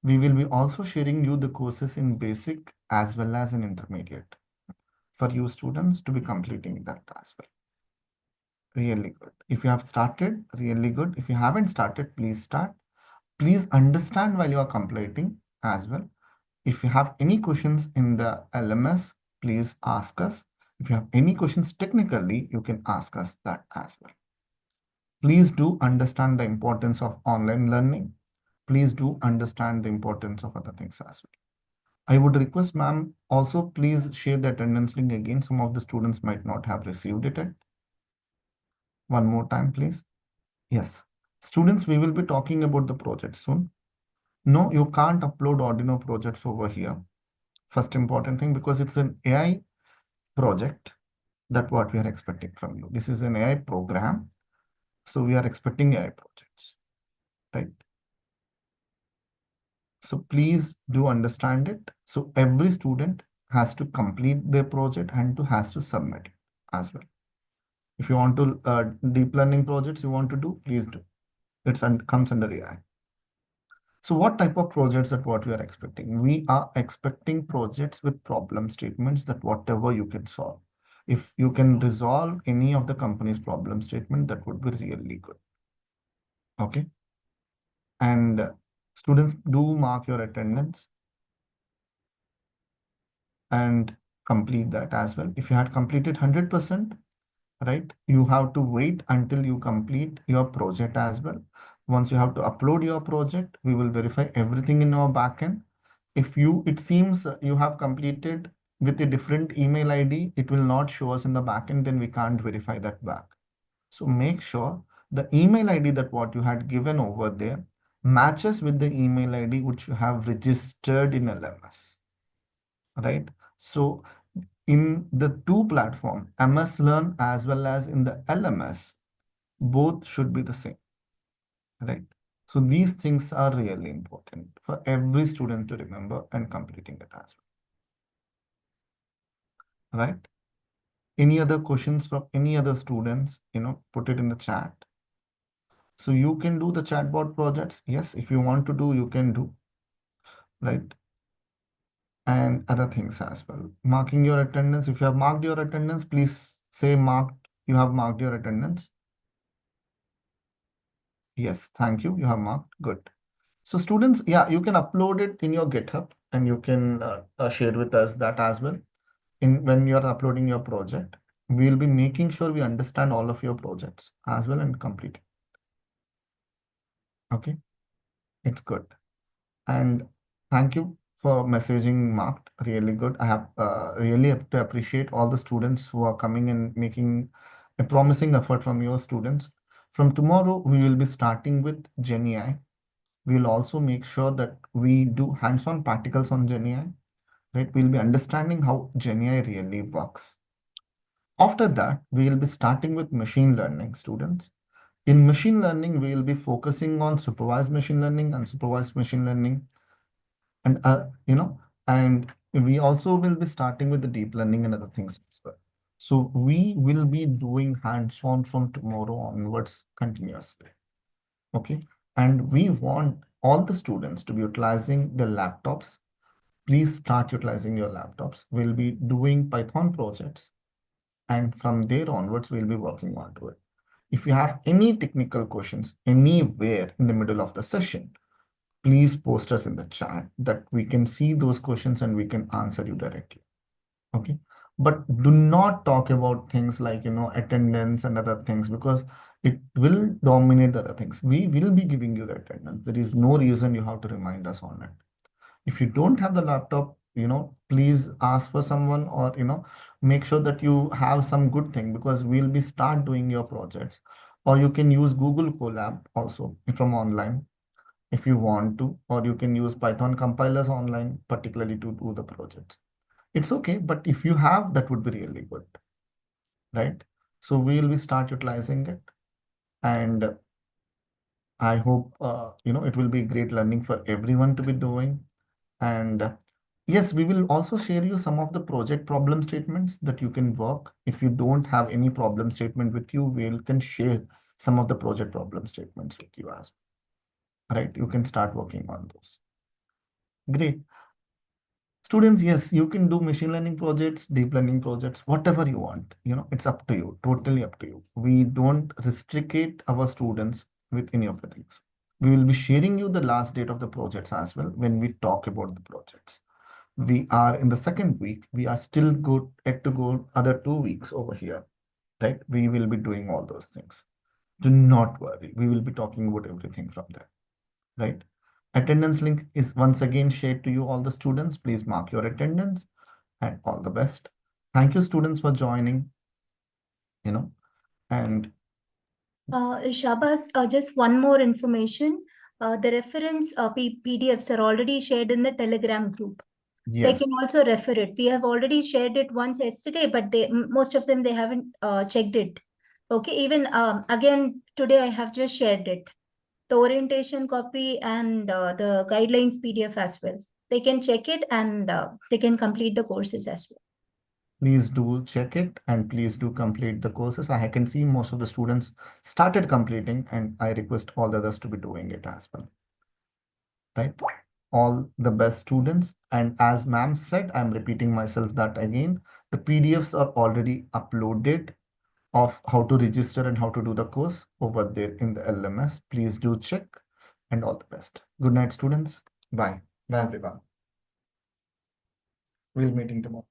we will be also sharing you the courses in basic as well as in intermediate for you students to be completing that as well. Really good. If you have started, really good. If you haven't started, please start. Please understand while you are completing as well. If you have any questions in the LMS, please ask us. If you have any questions technically, you can ask us that as well. Please do understand the importance of online learning. Please do understand the importance of other things as well. I would request, ma'am, also please share the attendance link again. Some of the students might not have received it yet. One more time, please. Yes. Students, we will be talking about the project soon. No, you can't upload Arduino projects over here. First important thing, because it's an AI project, that what we are expecting from you. This is an AI program. So we are expecting AI projects, right? So please do understand it. So every student has to complete their project and has to submit it as well. If you want to deep learning projects you want to do, please do. It comes under AI. So what type of projects that what we are expecting? We are expecting projects with problem statements that whatever you can solve. If you can resolve any of the company's problem statement, that would be really good. Okay. And students, do mark your attendance and complete that as well. If you had completed 100%, right, you have to wait until you complete your project as well. Once you have to upload your project, we will verify everything in our backend. If it seems you have completed with a different email ID, it will not show us in the backend, then we can't verify that back. So make sure the email ID that what you had given over there matches with the email ID which you have registered in LMS, right? So in the two platform, MS Learn as well as in the LMS, both should be the same, right? So these things are really important for every student to remember and completing it as well, right? Any other questions from any other students, put it in the chat. So you can do the chatbot projects. Yes, if you want to do, you can do, right? And other things as well. Marking your attendance. If you have marked your attendance, please say marked. You have marked your attendance. Yes, thank you. You have marked. Good. So students, yeah, you can upload it in your GitHub and you can share with us that as well. When you are uploading your project, we'll be making sure we understand all of your projects as well and complete it. Okay, it's good. And thank you for messaging marked. Really good. I have really have to appreciate all the students who are coming and making a promising effort from your students. From tomorrow, we will be starting with GenAI. We'll also make sure that we do hands-on practicals on GenAI. right? We'll be understanding how GenAI really works. After that, we will be starting with machine learning, students. In machine learning, we will be focusing on supervised machine learning, unsupervised machine learning, and and we also will be starting with the deep learning and other things as well. So we will be doing hands-on from tomorrow onwards continuously. Okay. And we want all the students to be utilizing their laptops. Please start utilizing your laptops. We'll be doing Python projects, and from there onwards, we'll be working on to it. If you have any technical questions anywhere in the middle of the session, please post us in the chat that we can see those questions and we can answer you directly. Okay. But do not talk about things like, attendance and other things, because it will dominate the other things. We will be giving you the attendance. There is no reason you have to remind us on it. If you don't have the laptop, please ask for someone, or, make sure that you have some good thing, because we'll be start doing your projects. Or you can use Google Colab also from online if you want to, or you can use Python compilers online, particularly to do the project. It's okay, but if you have, that would be really good, right? So we will be start utilizing it, and I hope it will be great learning for everyone to be doing. And yes, we will also share you some of the project problem statements that you can work. If you don't have any problem statement with you, we can share some of the project problem statements with you as well, right? You can start working on those. Great. Students, yes, you can do machine learning projects, deep learning projects, whatever you want. It's up to you, totally up to you. We don't restrict our students with any of the things. We will be sharing you the last date of the projects as well when we talk about the projects. We are in the second week. We are still good at to go other 2 weeks over here, right? We will be doing all those things. Do not worry. We will be talking about everything from there, right? Attendance link is once again shared to you, all the students. Please mark your attendance, and all the best. Thank you, students, for joining, and Shabas, just one more information. The reference PDFs are already shared in the Telegram group. They yes, can also refer it. We have already shared it once yesterday, but most of them, they haven't checked it. Okay, even again today I have just shared it. The orientation copy and the guidelines PDF as well. They can check it and they can complete the courses as well. please do check it, and please do complete the courses. I can see most of the students started completing, and I request all the others to be doing it as well, right? All the best, students. And as ma'am said, I'm repeating myself that again, the PDFs are already uploaded of how to register and how to do the course over there in the LMS. Please do check, and all the best. Good night, students. Bye. Bye, everyone. We'll meeting tomorrow.